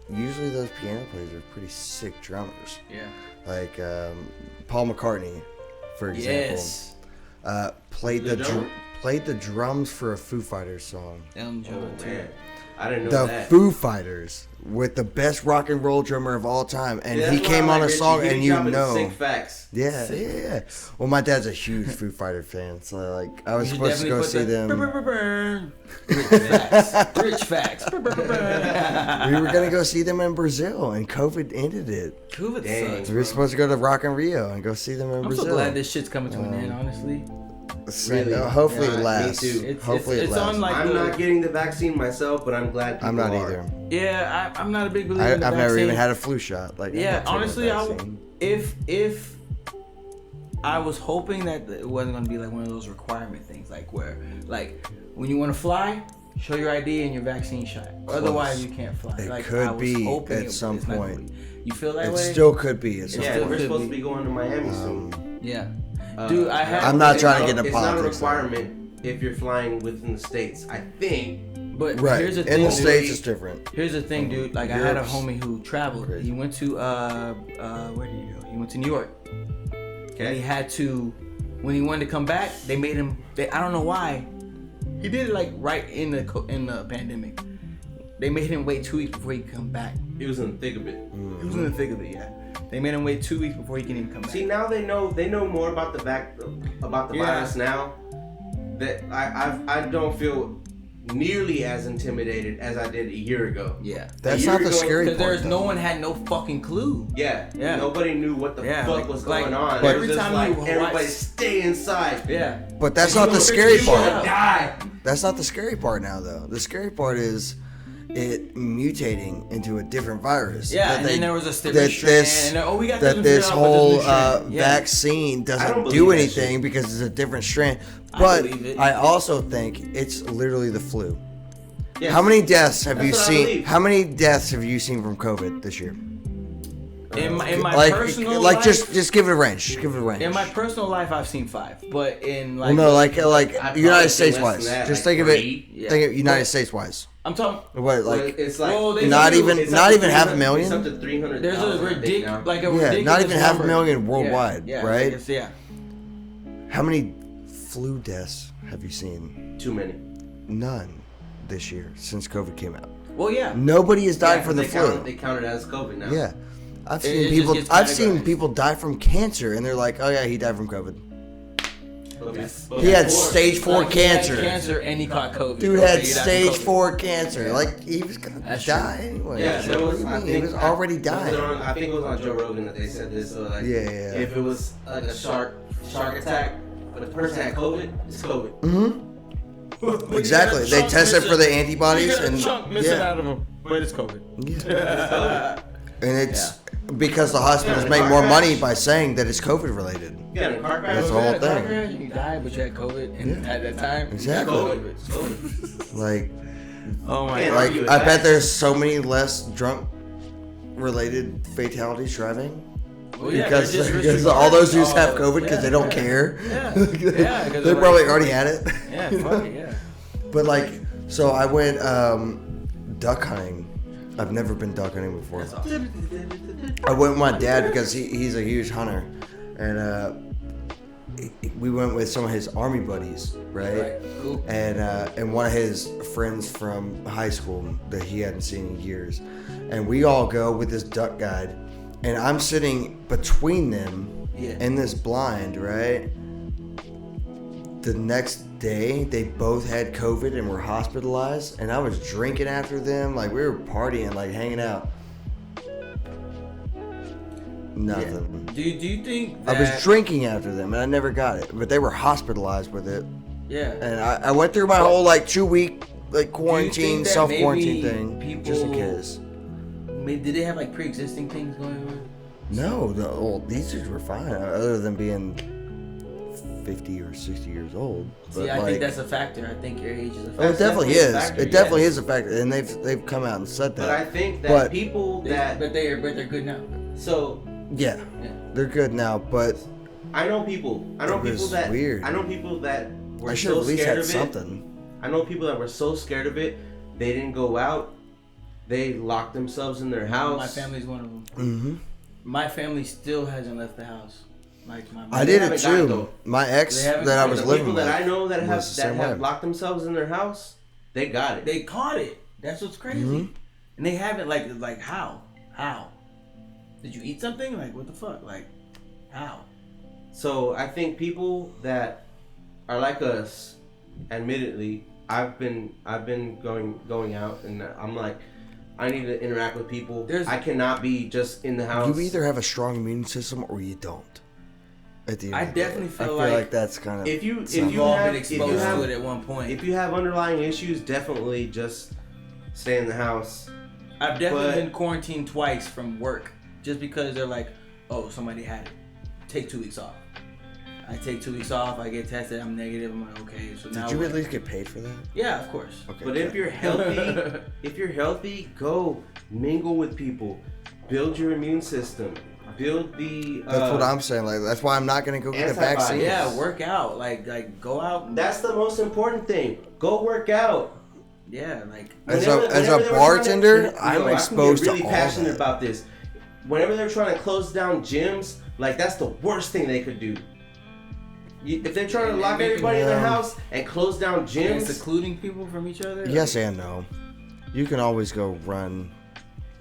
Speaker 1: usually those piano players are pretty sick drummers.
Speaker 3: Yeah.
Speaker 1: Like Paul McCartney, for example,
Speaker 3: Yes.
Speaker 1: played
Speaker 2: Good
Speaker 1: the
Speaker 2: drummer.
Speaker 1: played the drums for a Foo Fighters song.
Speaker 3: Elton
Speaker 2: Oh
Speaker 3: John too.
Speaker 2: man, I didn't know
Speaker 1: The
Speaker 2: that.
Speaker 1: Foo Fighters with the best rock and roll drummer of all time, and
Speaker 2: Yeah,
Speaker 1: he
Speaker 2: that's why
Speaker 1: came
Speaker 2: I
Speaker 1: on
Speaker 2: like
Speaker 1: a
Speaker 2: Richie.
Speaker 1: song,
Speaker 2: He
Speaker 1: and
Speaker 2: be
Speaker 1: you
Speaker 2: dropping
Speaker 1: know,
Speaker 2: sick facts.
Speaker 1: yeah. Well, my dad's a huge Foo Fighter fan, so like I was
Speaker 3: You should
Speaker 1: supposed to go see
Speaker 3: definitely
Speaker 1: them.
Speaker 3: Rich facts. Rich facts.
Speaker 1: We were gonna go see them in Brazil, and COVID ended it.
Speaker 3: COVID
Speaker 2: Dang.
Speaker 3: sucks.
Speaker 1: So we were supposed to go to Rock in Rio and go see them in
Speaker 3: I'm
Speaker 1: Brazil.
Speaker 3: so glad this shit's coming to an end, honestly.
Speaker 2: Really?
Speaker 1: Hopefully
Speaker 2: Yeah,
Speaker 1: it
Speaker 2: me
Speaker 1: lasts.
Speaker 2: too.
Speaker 1: Hopefully
Speaker 3: it's
Speaker 1: it lasts.
Speaker 3: on like
Speaker 2: I'm
Speaker 3: the,
Speaker 2: not getting the vaccine myself, but I'm glad people
Speaker 1: I'm not
Speaker 2: are.
Speaker 1: either.
Speaker 3: Yeah, I'm not a big believer
Speaker 1: I've
Speaker 3: in the
Speaker 1: never even
Speaker 3: vaccine.
Speaker 1: had a flu shot. Like I'm
Speaker 3: Yeah,
Speaker 1: not taking a
Speaker 3: honestly,
Speaker 1: vaccine.
Speaker 3: if I was hoping that it wasn't gonna be like one of those requirement things, like where like when you want to fly, show your ID and your vaccine shot. Otherwise, you can't fly.
Speaker 1: It
Speaker 3: like,
Speaker 1: could
Speaker 3: I was
Speaker 1: be
Speaker 3: hoping
Speaker 1: at
Speaker 3: it's
Speaker 1: some
Speaker 3: not gonna
Speaker 1: point.
Speaker 3: be. You feel that
Speaker 1: It
Speaker 3: way?
Speaker 1: still could be. At some
Speaker 2: Yeah,
Speaker 3: still
Speaker 2: we're
Speaker 3: could
Speaker 2: supposed
Speaker 3: be.
Speaker 2: to be going to Miami soon.
Speaker 3: Yeah. Dude, I have.
Speaker 1: I'm not
Speaker 2: It's
Speaker 1: trying to get into
Speaker 2: It's not a
Speaker 1: politics, though.
Speaker 2: requirement if you're flying within the states. I think.
Speaker 3: But
Speaker 1: Right.
Speaker 3: here's the
Speaker 1: In
Speaker 3: thing,
Speaker 1: the
Speaker 3: dude.
Speaker 1: States, it's different.
Speaker 3: Here's the thing, dude. Like I had a
Speaker 1: Europe's
Speaker 3: homie who traveled.
Speaker 1: crazy.
Speaker 3: He went to where did he go? He went to New York. And he
Speaker 2: Okay.
Speaker 3: had to, when he wanted to come back, they made him. I don't know why. He did it like right in the pandemic. They made him wait 2 weeks before he could come back.
Speaker 2: He was in the thick of it.
Speaker 3: He was in the thick of it, yeah. They made him wait 2 weeks before he can even come back.
Speaker 2: See, now they know more about the
Speaker 3: Yeah.
Speaker 2: virus now. That I don't feel nearly as intimidated as I did a year ago.
Speaker 3: Yeah.
Speaker 1: That's
Speaker 2: A year
Speaker 1: not the
Speaker 2: ago,
Speaker 1: scary
Speaker 3: Because
Speaker 1: part.
Speaker 3: there's no
Speaker 1: though.
Speaker 3: one had no fucking clue.
Speaker 2: Yeah.
Speaker 3: Yeah.
Speaker 2: Nobody knew what the
Speaker 3: Yeah,
Speaker 2: fuck
Speaker 3: like-
Speaker 2: was
Speaker 3: like-
Speaker 2: going on.
Speaker 1: But
Speaker 2: It was
Speaker 3: every
Speaker 2: just
Speaker 3: time
Speaker 2: like
Speaker 3: you
Speaker 2: everybody
Speaker 3: watch-
Speaker 2: stay inside.
Speaker 3: Yeah.
Speaker 1: But that's
Speaker 2: You
Speaker 1: not the
Speaker 2: gonna-
Speaker 1: scary
Speaker 2: you gonna
Speaker 1: part.
Speaker 2: Die.
Speaker 1: That's not the scary part now, though. The scary part is it mutating into a different virus.
Speaker 3: Yeah,
Speaker 1: That
Speaker 3: and
Speaker 1: they-
Speaker 3: then there was a
Speaker 1: that
Speaker 3: different strand,
Speaker 1: this-
Speaker 3: and then, we got
Speaker 1: that
Speaker 3: this
Speaker 1: this
Speaker 3: figured out, but
Speaker 1: whole
Speaker 3: there's a new strand. Yeah.
Speaker 1: vaccine
Speaker 2: I
Speaker 1: doesn't
Speaker 2: don't
Speaker 1: do
Speaker 2: believe that
Speaker 1: anything
Speaker 2: shit.
Speaker 1: because it's a different strand.
Speaker 3: I
Speaker 1: But
Speaker 3: believe it.
Speaker 1: I also think it's literally the flu.
Speaker 2: Yes.
Speaker 1: How many deaths have
Speaker 2: That's
Speaker 1: you
Speaker 2: what I
Speaker 1: seen?
Speaker 2: believe.
Speaker 1: How many deaths have you seen from COVID this year?
Speaker 3: In my
Speaker 1: like,
Speaker 3: personal
Speaker 1: like
Speaker 3: life,
Speaker 1: just give it a range. Just give it a range.
Speaker 3: in my personal life, I've seen 5, but in like,
Speaker 1: well, no, like
Speaker 2: I've probably
Speaker 1: United
Speaker 2: seen
Speaker 1: States
Speaker 2: less
Speaker 1: wise.
Speaker 2: than that,
Speaker 1: Just
Speaker 2: like
Speaker 1: think of it.
Speaker 2: 3.
Speaker 3: Yeah.
Speaker 1: Think of United
Speaker 3: But-
Speaker 1: States wise.
Speaker 3: I'm talking.
Speaker 1: What
Speaker 2: Like,
Speaker 1: like?
Speaker 2: it's like
Speaker 3: Well, they
Speaker 1: Not
Speaker 3: do-
Speaker 1: even
Speaker 2: it's
Speaker 1: not
Speaker 2: up to
Speaker 1: even half a
Speaker 2: 300
Speaker 1: million.
Speaker 2: It's up to 300.
Speaker 3: There's a ridiculous, like a
Speaker 1: Yeah,
Speaker 3: ridiculous
Speaker 1: not even half a
Speaker 3: number.
Speaker 1: million worldwide,
Speaker 3: yeah,
Speaker 1: right?
Speaker 3: I guess, yeah.
Speaker 1: How many flu deaths have you seen?
Speaker 2: Too many.
Speaker 1: None this year since COVID came out.
Speaker 3: Well, yeah.
Speaker 1: Nobody has died from the flu.
Speaker 2: They count it as COVID now.
Speaker 1: Yeah, I've
Speaker 3: It
Speaker 1: seen
Speaker 3: just
Speaker 1: people.
Speaker 3: gets
Speaker 1: I've seen
Speaker 3: categorized.
Speaker 1: people die from cancer, and they're like, "Oh yeah, he died from COVID."
Speaker 2: But
Speaker 1: He had
Speaker 2: before-
Speaker 1: stage 4
Speaker 3: Like, he had
Speaker 1: cancer.
Speaker 3: cancer and he caught COVID.
Speaker 1: Dude
Speaker 3: Okay,
Speaker 1: had
Speaker 3: he died from
Speaker 1: stage
Speaker 3: COVID.
Speaker 1: 4 cancer. Like he was gonna
Speaker 3: That's
Speaker 1: die
Speaker 3: true.
Speaker 1: anyway.
Speaker 2: Yeah,
Speaker 1: So
Speaker 2: there
Speaker 1: what
Speaker 2: was.
Speaker 1: do you
Speaker 2: I
Speaker 1: mean?
Speaker 2: think
Speaker 1: He was already
Speaker 2: was it
Speaker 1: dying.
Speaker 2: I think it was on Joe Rogan that they said this. So like,
Speaker 1: Yeah.
Speaker 2: if it was like a shark attack, but the person had COVID, it's COVID.
Speaker 1: Mm-hmm. Exactly. They tested for the antibodies and
Speaker 3: out of him, but it's COVID.
Speaker 1: And it's because the hospitals make more money by saying that it's COVID related.
Speaker 2: Yeah, in a car crash.
Speaker 1: That's the whole thing.
Speaker 3: You died, but you had COVID, and
Speaker 1: Yeah.
Speaker 3: at that time,
Speaker 1: Exactly.
Speaker 2: It's COVID.
Speaker 1: Like,
Speaker 3: oh my
Speaker 2: Yeah,
Speaker 3: god.
Speaker 1: like
Speaker 2: argue with
Speaker 1: I
Speaker 2: that.
Speaker 1: bet there's so many less drunk related fatalities driving.
Speaker 3: Well, yeah,
Speaker 1: Because
Speaker 3: they're just
Speaker 1: because all those dudes have
Speaker 3: all-
Speaker 1: COVID because they don't care.
Speaker 3: Yeah. Yeah, 'cause
Speaker 1: They
Speaker 3: they're
Speaker 1: probably
Speaker 3: like-
Speaker 1: already had it.
Speaker 3: Yeah, fuck it, yeah.
Speaker 1: But like, so I went duck hunting. I've never been duck hunting before.
Speaker 3: That's awesome.
Speaker 1: I went with my dad because he's a huge hunter, and we went with some of his army buddies, right?
Speaker 3: Right, cool.
Speaker 1: And one of his friends from high school that he hadn't seen in years, and we all go with this duck guide, and I'm sitting between them
Speaker 3: Yeah.
Speaker 1: in this blind, right? The next day, they both had COVID and were hospitalized, and I was drinking after them, like we were partying, like hanging out. Nothing.
Speaker 3: Do you think
Speaker 1: I
Speaker 3: that,
Speaker 1: was drinking after them, and I never got it, but they were hospitalized with it.
Speaker 3: Yeah.
Speaker 1: And I went through my whole like 2-week like quarantine,
Speaker 3: that
Speaker 1: self quarantine
Speaker 3: maybe
Speaker 1: thing,
Speaker 3: people-
Speaker 1: just in case.
Speaker 3: Did they have like pre-existing things going on?
Speaker 1: No, these dudes were fine, other than being 50 or 60 years old.
Speaker 3: See, I think that's a factor. I think your age is a factor.
Speaker 1: Oh, it definitely
Speaker 2: definitely a
Speaker 1: is.
Speaker 2: factor,
Speaker 1: It definitely
Speaker 2: yes.
Speaker 1: is a factor, and they've come out and said that.
Speaker 2: But I think that
Speaker 1: But-
Speaker 2: people that
Speaker 3: But they're good now.
Speaker 2: so
Speaker 1: Yeah,
Speaker 3: Yeah.
Speaker 1: they're good now, but
Speaker 2: I know people. I know
Speaker 1: It
Speaker 2: people
Speaker 1: was
Speaker 2: that
Speaker 1: weird.
Speaker 2: I know people that
Speaker 1: I
Speaker 2: were
Speaker 1: should
Speaker 2: so
Speaker 1: at least
Speaker 2: scared
Speaker 1: had
Speaker 2: of it.
Speaker 1: something.
Speaker 2: I know people that were so scared of it, they didn't go out. They locked themselves in their house.
Speaker 3: My family's one of them.
Speaker 1: Hmm.
Speaker 3: My family still hasn't left the house. Like my
Speaker 1: I did it
Speaker 2: haven't gotten
Speaker 1: too.
Speaker 2: though.
Speaker 1: My ex
Speaker 3: They haven't
Speaker 1: that I
Speaker 3: gotten
Speaker 1: was
Speaker 2: The
Speaker 1: living
Speaker 2: people
Speaker 1: with.
Speaker 2: that I know that have
Speaker 1: was the same way.
Speaker 2: locked themselves in their house, they got it.
Speaker 3: They caught it. That's what's crazy.
Speaker 1: Mhm.
Speaker 3: And they haven't like how? How? Did you eat something? Like what the fuck? Like how?
Speaker 2: So I think people that are like us, admittedly, I've been going out, and I'm like, I need to interact with people. I cannot be just in the house.
Speaker 1: You either have a strong immune system or you don't. At the end
Speaker 3: I
Speaker 1: of the day.
Speaker 3: definitely feel
Speaker 1: I feel
Speaker 3: like
Speaker 1: like that's kind of
Speaker 2: if you
Speaker 3: We've all
Speaker 2: have
Speaker 3: been exposed to it at one point.
Speaker 2: if you have underlying issues, definitely just stay in the house.
Speaker 3: I've definitely
Speaker 2: but-
Speaker 3: been quarantined twice from work just because they're like, oh, somebody had it. Take 2 weeks off. I take 2 weeks off. I get tested. I'm negative. I'm like, okay. So now
Speaker 1: Did you
Speaker 3: what?
Speaker 1: at least get paid for that?
Speaker 3: Yeah, of course.
Speaker 1: Okay.
Speaker 2: But if you're healthy, go mingle with people, build your immune system, build the.
Speaker 1: That's what I'm saying. Like that's why I'm not gonna go get the
Speaker 2: Antibodies.
Speaker 1: vaccine.
Speaker 3: Yeah, work out. Like go out. And,
Speaker 2: That's the most important thing. Go work out.
Speaker 3: yeah, like
Speaker 1: As
Speaker 2: Whenever
Speaker 1: a
Speaker 2: they were trying
Speaker 1: bartender,
Speaker 2: to-
Speaker 1: I'm
Speaker 2: I can
Speaker 1: exposed
Speaker 2: get
Speaker 1: to
Speaker 2: really
Speaker 1: all
Speaker 2: passionate
Speaker 1: that.
Speaker 2: about this. Whenever they're trying to close down gyms, like that's the worst thing they could do. If they're trying to
Speaker 3: And
Speaker 2: lock
Speaker 3: making-
Speaker 2: everybody in their
Speaker 1: Yeah.
Speaker 2: house and close down
Speaker 3: and
Speaker 2: gyms,
Speaker 3: secluding people from each other.
Speaker 1: Yes and no. You can always go run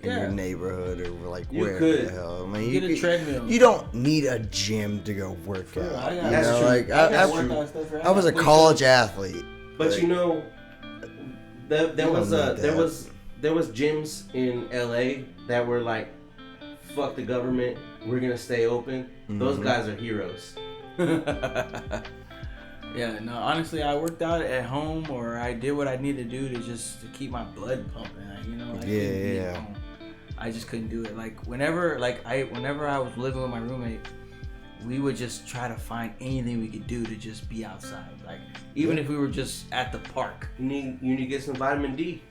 Speaker 1: in
Speaker 3: Yeah.
Speaker 1: your neighborhood or like
Speaker 2: You
Speaker 1: where
Speaker 2: could.
Speaker 1: the hell. I mean,
Speaker 3: Get a
Speaker 1: you
Speaker 3: treadmill.
Speaker 1: You don't need a gym to go work
Speaker 3: Sure,
Speaker 1: out.
Speaker 3: I got-
Speaker 1: You
Speaker 2: That's
Speaker 1: know,
Speaker 2: true.
Speaker 1: like
Speaker 3: I got
Speaker 2: That's
Speaker 3: workout stuff, right?
Speaker 1: I was a college athlete.
Speaker 2: but
Speaker 1: Like,
Speaker 2: you know, there
Speaker 1: You don't
Speaker 2: was
Speaker 1: need
Speaker 2: there
Speaker 1: that.
Speaker 2: was gyms in LA that were like, fuck the government, we're gonna stay open. Those
Speaker 1: Mhm.
Speaker 2: guys are heroes.
Speaker 3: Yeah, no, honestly, I worked out at home, or I did what I needed to do to keep my blood pumping. Like, you know, I couldn't be
Speaker 1: Yeah.
Speaker 3: at home. I just couldn't do it. Like whenever I was living with my roommate, we would just try to find anything we could do to just be outside. Like even if we were just at the park.
Speaker 2: You need to get some vitamin D.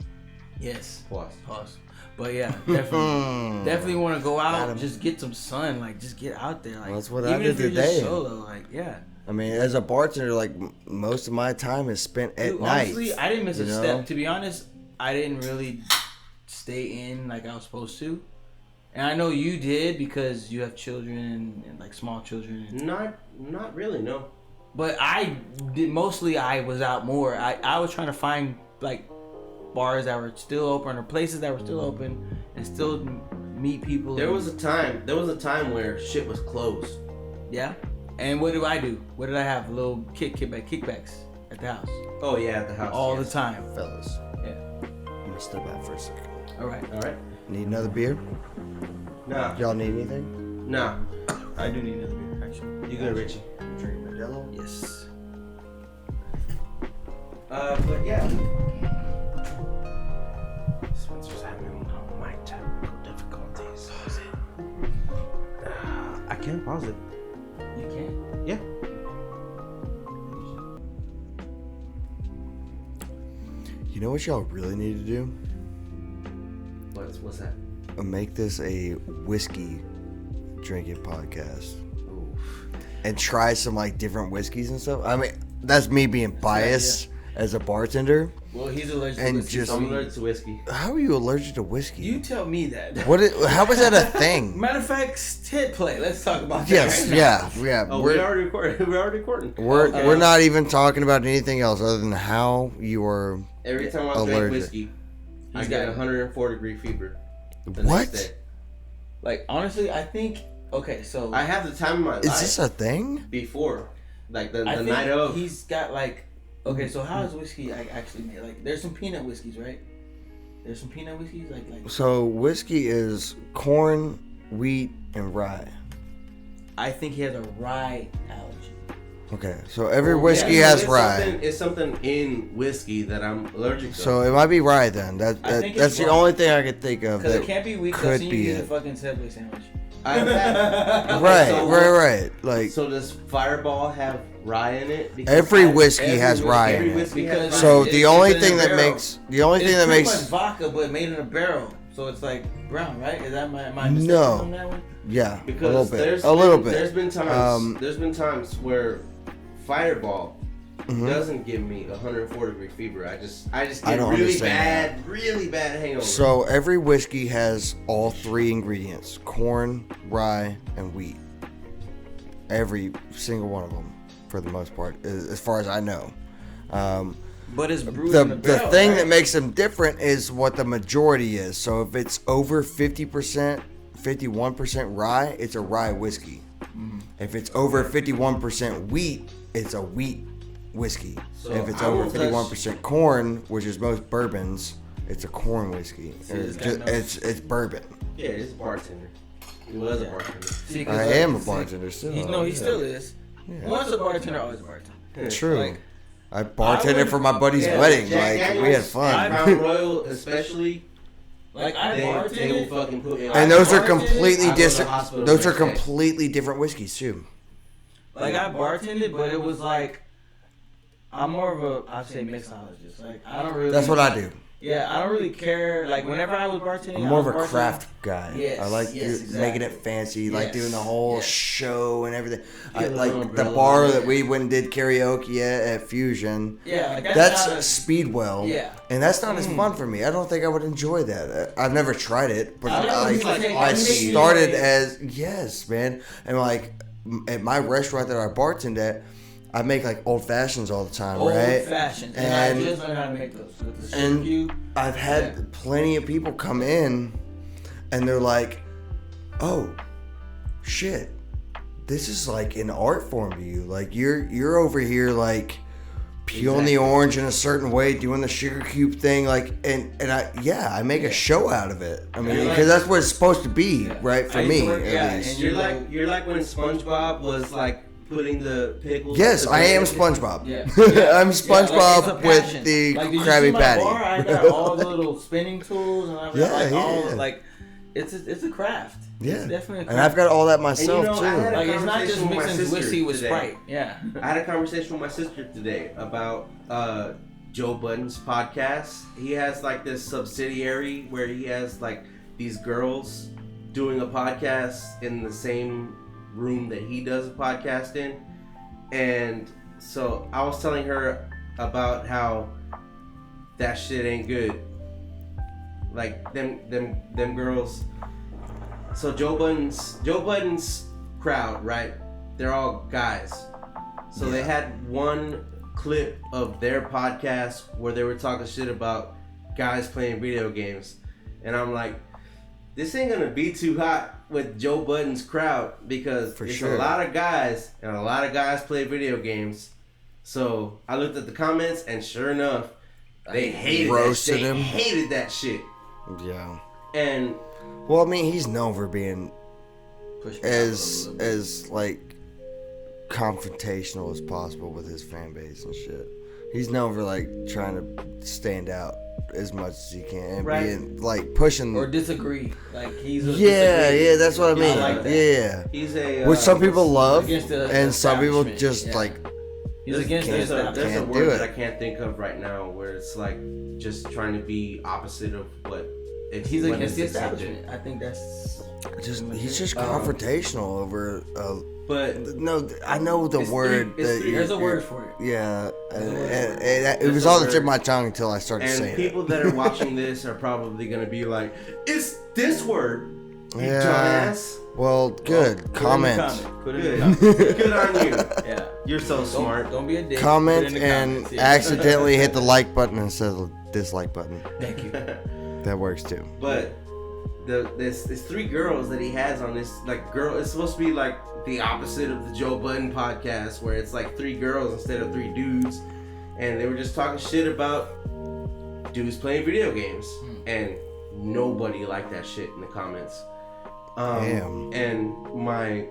Speaker 3: Yes.
Speaker 2: Pause.
Speaker 3: But yeah, definitely want to go out,
Speaker 1: Got 'em.
Speaker 3: just get some sun, like just get out there. Like
Speaker 1: Well, that's what I
Speaker 3: even
Speaker 1: did
Speaker 3: if you're
Speaker 1: today.
Speaker 3: just solo, like yeah.
Speaker 1: I mean, as a bartender, like most of my time is spent at
Speaker 3: Dude,
Speaker 1: night.
Speaker 3: honestly, I didn't miss a
Speaker 1: you know?
Speaker 3: step. To be honest, I didn't really stay in like I was supposed to. And I know you did because you have children and like small children. And
Speaker 2: Not really, no.
Speaker 3: But I was out more. I was trying to find like bars that were still open or places that were still open and still meet people.
Speaker 2: There was a time where shit was closed.
Speaker 3: Yeah. And what do? What did I have? Little kickbacks at the house.
Speaker 2: Oh yeah, at the house.
Speaker 3: All the time.
Speaker 1: Fellas,
Speaker 3: Yeah.
Speaker 1: I'm gonna step back for a second.
Speaker 3: All right.
Speaker 1: Need another beer?
Speaker 2: Nah.
Speaker 1: Y'all need anything?
Speaker 2: Nah.
Speaker 3: I do need another beer, actually.
Speaker 2: You good, Richie?
Speaker 1: Drinking Modelo?
Speaker 3: Yes.
Speaker 2: But yeah. Spencer's having mic technical difficulties. I can't pause it.
Speaker 3: You can?
Speaker 2: Yeah.
Speaker 1: You know what y'all really need to do?
Speaker 2: What's that?
Speaker 1: Make this a whiskey drinking podcast.
Speaker 2: Oof.
Speaker 1: And try some like different whiskeys and stuff. I mean, that's me being biased as a bartender.
Speaker 3: Well, he's allergic
Speaker 1: And
Speaker 3: to whiskey.
Speaker 1: just-
Speaker 2: I'm allergic to whiskey.
Speaker 1: How are you allergic to whiskey?
Speaker 3: You tell me that.
Speaker 1: How is that a thing?
Speaker 3: Matter of fact, tit play. Let's talk about that.
Speaker 1: Yes,
Speaker 3: right now.
Speaker 1: yeah.
Speaker 2: Oh, we're already recording. We're already recording.
Speaker 1: We're not even talking about anything else other than how you are.
Speaker 2: Every time I drink
Speaker 1: Allergic.
Speaker 2: whiskey, I get 104-degree fever. The
Speaker 1: What?
Speaker 2: next day.
Speaker 3: Like, honestly, I think, okay, so.
Speaker 2: I have the time of my life.
Speaker 1: Is this a thing?
Speaker 2: before, like the
Speaker 3: I think
Speaker 2: night of.
Speaker 3: he's got like, okay, so how is whiskey actually made? Like, there's some peanut whiskeys, right? There's some peanut whiskeys, like.
Speaker 1: So whiskey is corn, wheat, and rye.
Speaker 3: I think he has a rye allergy.
Speaker 1: Okay, so every
Speaker 2: Well,
Speaker 1: whiskey
Speaker 2: yeah,
Speaker 1: has
Speaker 2: it's
Speaker 1: rye.
Speaker 2: It's something in whiskey that I'm allergic to.
Speaker 1: So it might be rye then.
Speaker 3: I think
Speaker 1: That's
Speaker 3: it's
Speaker 1: the
Speaker 3: rye.
Speaker 1: only thing I could think of.
Speaker 3: Because
Speaker 1: That
Speaker 3: it can't be wheat,
Speaker 1: could
Speaker 3: because you
Speaker 1: be
Speaker 3: eat a
Speaker 1: it.
Speaker 3: fucking Subway sandwich.
Speaker 2: I've had, okay,
Speaker 1: Right,
Speaker 2: so-
Speaker 1: right. Like
Speaker 2: So does Fireball have rye in it? Because
Speaker 1: every
Speaker 2: I-
Speaker 1: whiskey
Speaker 2: every
Speaker 1: has
Speaker 2: whis-
Speaker 1: rye
Speaker 2: every
Speaker 1: in it.
Speaker 2: whiskey has
Speaker 3: Because-
Speaker 2: rye
Speaker 1: So
Speaker 2: in it.
Speaker 1: the only
Speaker 3: it's in
Speaker 1: thing
Speaker 3: a
Speaker 1: that
Speaker 3: barrel.
Speaker 1: makes the only thing
Speaker 3: It's
Speaker 1: that
Speaker 3: pretty
Speaker 1: makes
Speaker 3: much vodka, but made in a barrel. So it's like brown, right? Is that my mistake
Speaker 1: No.
Speaker 3: on that one?
Speaker 1: yeah
Speaker 2: Because
Speaker 1: a little bit
Speaker 2: there's
Speaker 1: a little
Speaker 2: been,
Speaker 1: bit.
Speaker 2: There's been times where Fireball
Speaker 1: Mhm.
Speaker 2: doesn't give me 104-degree fever. I just
Speaker 1: I
Speaker 2: get
Speaker 1: don't understand
Speaker 2: really bad hangover.
Speaker 1: So every whiskey has all three ingredients: corn, rye, and wheat. Every single one of them, for the most part, as far as I know.
Speaker 3: But it's brewed
Speaker 1: The
Speaker 3: in a barrel,
Speaker 1: thing
Speaker 3: right?
Speaker 1: that makes them different is what the majority is. So if it's over 50%, 51% rye, it's a rye whiskey. If it's over 51% wheat, it's a wheat whiskey.
Speaker 2: So
Speaker 1: If it's
Speaker 2: I
Speaker 1: over
Speaker 2: will
Speaker 1: 51% corn, which is most bourbons, it's a corn whiskey.
Speaker 3: See,
Speaker 1: It's,
Speaker 3: this guy knows.
Speaker 1: it's bourbon.
Speaker 2: yeah, it's a bartender. He was a bartender.
Speaker 3: See, 'cause
Speaker 1: I
Speaker 3: like,
Speaker 1: am a
Speaker 3: see,
Speaker 1: bartender still.
Speaker 3: he still is. Once a bartender, always a bartender.
Speaker 1: True.
Speaker 3: Like,
Speaker 1: I bartended for my buddy's
Speaker 3: Yeah,
Speaker 1: wedding.
Speaker 2: Jack
Speaker 1: Like we had
Speaker 2: Daniels,
Speaker 1: fun.
Speaker 2: Crown Royal especially.
Speaker 3: like I
Speaker 2: They will
Speaker 3: bartended.
Speaker 2: fucking put me on.
Speaker 1: And those are
Speaker 3: bartended-
Speaker 1: completely
Speaker 2: I go to the
Speaker 1: different.
Speaker 2: hospital
Speaker 1: Those are
Speaker 2: the next day.
Speaker 1: completely different whiskeys too.
Speaker 3: Like I bartended, but it was like I'm more of a I'd say mixologist. Like I don't really.
Speaker 1: That's what I do.
Speaker 3: Yeah, I don't really care. Like whenever I was bartending,
Speaker 1: I'm more of
Speaker 3: I
Speaker 1: a
Speaker 3: was bartending-
Speaker 1: craft guy.
Speaker 3: Yes,
Speaker 1: I like
Speaker 3: yes,
Speaker 1: making
Speaker 3: exactly.
Speaker 1: it fancy, like
Speaker 3: Yes,
Speaker 1: doing the whole
Speaker 3: yes.
Speaker 1: show and everything. I,
Speaker 2: Get a
Speaker 1: like
Speaker 2: little
Speaker 1: the
Speaker 2: umbrella
Speaker 1: bar
Speaker 2: on
Speaker 1: that
Speaker 2: it.
Speaker 1: we went and did karaoke at Fusion.
Speaker 3: Yeah, like
Speaker 1: That's
Speaker 3: not a-
Speaker 1: Speedwell.
Speaker 3: Yeah.
Speaker 1: And that's not as fun for me. I don't think I would enjoy that. I've never tried it, but
Speaker 3: I don't
Speaker 1: I,
Speaker 3: think it's like-
Speaker 1: I
Speaker 3: it makes you
Speaker 1: started
Speaker 3: like-
Speaker 1: as yes, man. And like at my restaurant that I bartend at, I make like old fashions all the time,
Speaker 3: old
Speaker 1: right?
Speaker 3: fashioned, and
Speaker 1: And-
Speaker 3: I just learned how to make those with the
Speaker 1: and
Speaker 3: cube.
Speaker 1: I've had
Speaker 3: Yeah.
Speaker 1: plenty of people come in and they're like, "Oh, shit. This is like an art form to you. Like you're over here like peeling the orange in a certain way, doing the sugar cube thing, like and I make a show out of it. I mean,
Speaker 3: Yeah.
Speaker 1: because that's what it's supposed to be,
Speaker 3: Yeah.
Speaker 1: right? For
Speaker 3: I used to
Speaker 1: me,
Speaker 3: work- yeah,
Speaker 1: at least.
Speaker 3: and
Speaker 2: You're like when SpongeBob was like putting the pickles.
Speaker 1: Yes,
Speaker 2: to
Speaker 1: I am
Speaker 2: bed.
Speaker 1: SpongeBob.
Speaker 3: Yeah.
Speaker 1: I'm SpongeBob
Speaker 3: it's a
Speaker 1: with
Speaker 3: passion.
Speaker 1: the
Speaker 3: Like, did you
Speaker 1: Krabby
Speaker 3: see my
Speaker 1: Patty.
Speaker 3: bar? I got all the little spinning tools and I've got
Speaker 1: Yeah,
Speaker 3: like
Speaker 1: yeah,
Speaker 3: all
Speaker 1: yeah.
Speaker 3: like it's a craft.
Speaker 1: Yeah,
Speaker 3: It's definitely a craft.
Speaker 1: and I've got all that myself
Speaker 2: know, I had
Speaker 1: too.
Speaker 2: a
Speaker 3: like it's not just
Speaker 2: conversation with my
Speaker 3: mixing
Speaker 2: sister
Speaker 3: whiskey with
Speaker 2: today.
Speaker 3: Sprite. Yeah.
Speaker 2: I had a conversation with my sister today about Joe Budden's podcast. He has like this subsidiary where he has like these girls doing a podcast in the same room that he does a podcast in. And so I was telling her about how that shit ain't good. Like them girls. So Joe Budden's crowd, right? They're all guys. So they had one clip of their podcast where they were talking shit about guys playing video games, and I'm like, this ain't gonna be too hot with Joe Budden's crowd because it's a lot of guys, and a lot of guys play video games. So I looked at the comments, and sure enough, they hated
Speaker 1: roasted
Speaker 2: him.
Speaker 1: They
Speaker 2: hated that shit.
Speaker 1: Yeah.
Speaker 2: And
Speaker 1: well, I mean, he's known for being as like confrontational as possible with his fan base and shit. He's known for like trying to stand out as much as he can and being like pushing
Speaker 3: or disagree. Like he's
Speaker 1: yeah, that's what I mean.
Speaker 3: Like that.
Speaker 1: Yeah,
Speaker 2: he's a
Speaker 1: which some people love
Speaker 3: the
Speaker 1: and some people just like.
Speaker 3: He's against
Speaker 2: there's a
Speaker 1: do
Speaker 2: word
Speaker 1: it.
Speaker 2: that I can't think of right now where it's like just trying to be opposite of what
Speaker 3: he's against the establishment. I think that's
Speaker 1: he's just confrontational over.
Speaker 2: But
Speaker 1: no, I know the word.
Speaker 3: There's a word for it.
Speaker 1: Yeah, and it was on the tip of my tongue until I started saying it.
Speaker 2: And people that are watching this are probably gonna be like, "It's this word, you dumbass."
Speaker 1: Well, good. Comment.
Speaker 2: Good on you. Yeah, you're so smart.
Speaker 3: Don't be a dick.
Speaker 1: Comment and accidentally hit the like button instead of the dislike button.
Speaker 3: Thank you.
Speaker 1: That works too.
Speaker 2: But there's 3 girls that he has on this it's supposed to be like the opposite of the Joe Budden podcast where it's like 3 girls instead of 3 dudes, and they were just talking shit about dudes playing video games, and nobody liked that shit in the comments.
Speaker 1: Damn.
Speaker 2: And my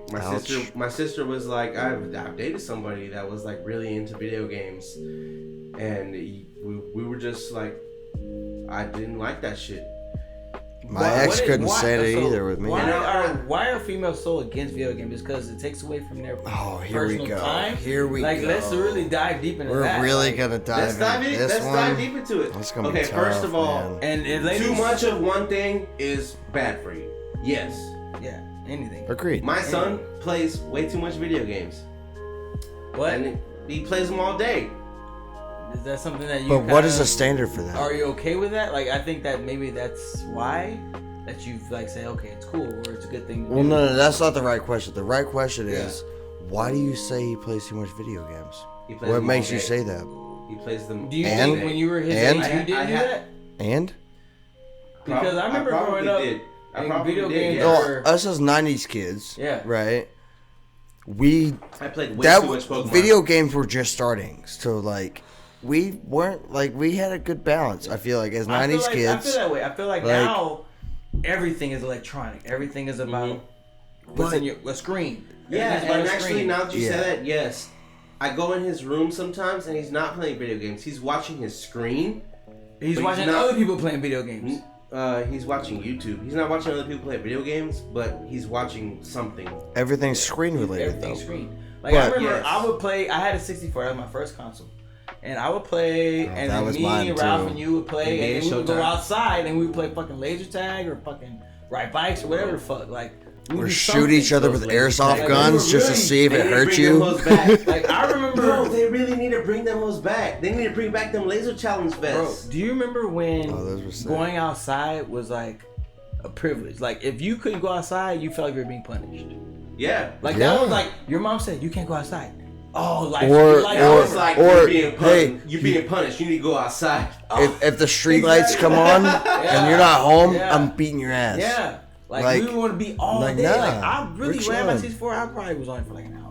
Speaker 2: sister was like, I've dated somebody that was like really into video games, and we were just like, I didn't like that shit.
Speaker 1: My ex couldn't say that either with me.
Speaker 3: Why are females so against video games? Because it takes away from their personal time.
Speaker 1: Here we go.
Speaker 3: Let's really dive deep into that.
Speaker 1: We're really gonna dive into this one.
Speaker 2: Let's dive deep into it.
Speaker 1: It's gonna be tough,
Speaker 2: first of all,
Speaker 1: man.
Speaker 3: and
Speaker 2: too much of one thing is bad for you. Yes.
Speaker 3: Yeah. Anything.
Speaker 1: Agreed.
Speaker 2: My son plays way too much video games.
Speaker 3: What?
Speaker 2: And he plays them all day.
Speaker 3: Is that something that you?
Speaker 1: But what is the standard for that?
Speaker 3: Are you okay with that? Like, I think that maybe that's why that you like say, okay, it's cool or it's a good thing.
Speaker 1: Well, no, that's not the right question. The right question is, why do you say he plays too much video games? What makes you say that?
Speaker 2: He plays them.
Speaker 3: Do you think when you were his age, you didn't do that?
Speaker 1: And?
Speaker 3: Because I remember growing up.
Speaker 2: I probably
Speaker 3: video
Speaker 2: did,
Speaker 3: games.
Speaker 1: Oh, us as '90s kids.
Speaker 3: Yeah.
Speaker 1: Right.
Speaker 2: I played way too much Pokemon.
Speaker 1: Video games were just starting, so like we weren't like we had a good balance. I feel like as '90s kids.
Speaker 3: I feel that way. I feel like now everything is electronic. Everything is about what's in a screen.
Speaker 2: Yeah, and actually now that you say that, yes, I go in his room sometimes and he's not playing video games. He's watching his screen.
Speaker 3: He's watching other people playing video games.
Speaker 2: He's watching YouTube. He's not watching other people play video games, but he's watching something.
Speaker 1: Everything's screen related.
Speaker 3: Everything's screen. Like I remember, I would play. I had a 64. That was my first console, and I would play. And then me and Ralph and you would play, and we would go outside and we would play fucking laser tag or fucking ride bikes or whatever the fuck. Like
Speaker 1: or shoot each other with airsoft guns just to see if it hurt you.
Speaker 3: Like I remember.
Speaker 2: Bro, they really need to bring them back. They need to bring back them laser challenge vests.
Speaker 3: Bro, do you remember when going outside was like a privilege? Like if you couldn't go outside, you felt like you were being punished.
Speaker 2: Yeah.
Speaker 3: Like that was like your mom said you can't go outside. Oh, like
Speaker 2: you're being punished. You need to go outside.
Speaker 1: If the street lights come on and you're not home, I'm beating your ass.
Speaker 3: Yeah. Like we want to be all day.
Speaker 1: Nah,
Speaker 3: like I really ran my 64. I probably was on it for like an hour.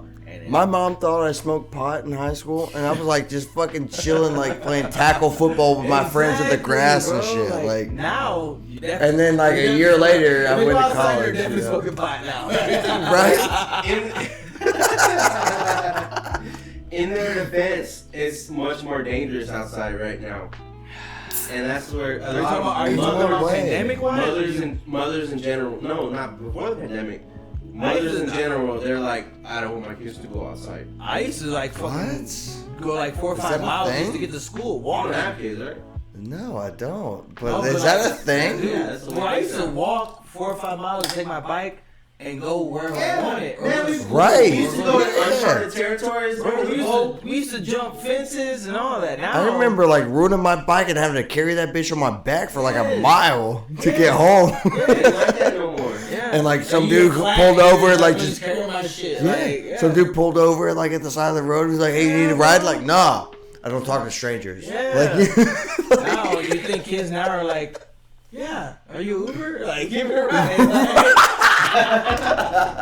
Speaker 1: My mom thought I smoked pot in high school, and I was like just fucking chilling, like playing tackle football with my friends in the grass and shit. Like
Speaker 3: now,
Speaker 1: and then like a year later, I went to college.
Speaker 3: You're definitely smoking pot now,
Speaker 1: right?
Speaker 2: In their defense, it's much more dangerous outside right now. And that's where a lot of mothers in general. No, not before the pandemic. Mothers in general, they're like, I don't want my kids to go outside.
Speaker 3: I used to like fucking go like 4 or 5 miles just to get to school.
Speaker 2: You don't have kids, right?
Speaker 1: No, I don't. But is that a thing?
Speaker 3: Yeah, that's I used to walk 4 or 5 miles to take my bike and go wherever I wanted.
Speaker 1: Right.
Speaker 2: We used to go to uncharted territories.
Speaker 3: We used to jump fences and all that. Now,
Speaker 1: I remember like ruining my bike and having to carry that bitch on my back for like a mile to get home.
Speaker 2: Yeah, like that no more.
Speaker 3: Yeah.
Speaker 1: And like some
Speaker 3: You
Speaker 1: dude
Speaker 3: get flagged,
Speaker 1: pulled over,
Speaker 3: you're
Speaker 1: like
Speaker 3: just
Speaker 1: just
Speaker 3: carrying my shit.
Speaker 1: yeah.
Speaker 3: Like,
Speaker 1: Some dude pulled over like at the side of the road. He's like, "Hey, you need a ride?" Like, nah, I don't talk to strangers.
Speaker 3: Yeah.
Speaker 1: Like,
Speaker 3: Now you think kids now are like, yeah, are you Uber? Like, give me a ride. Like,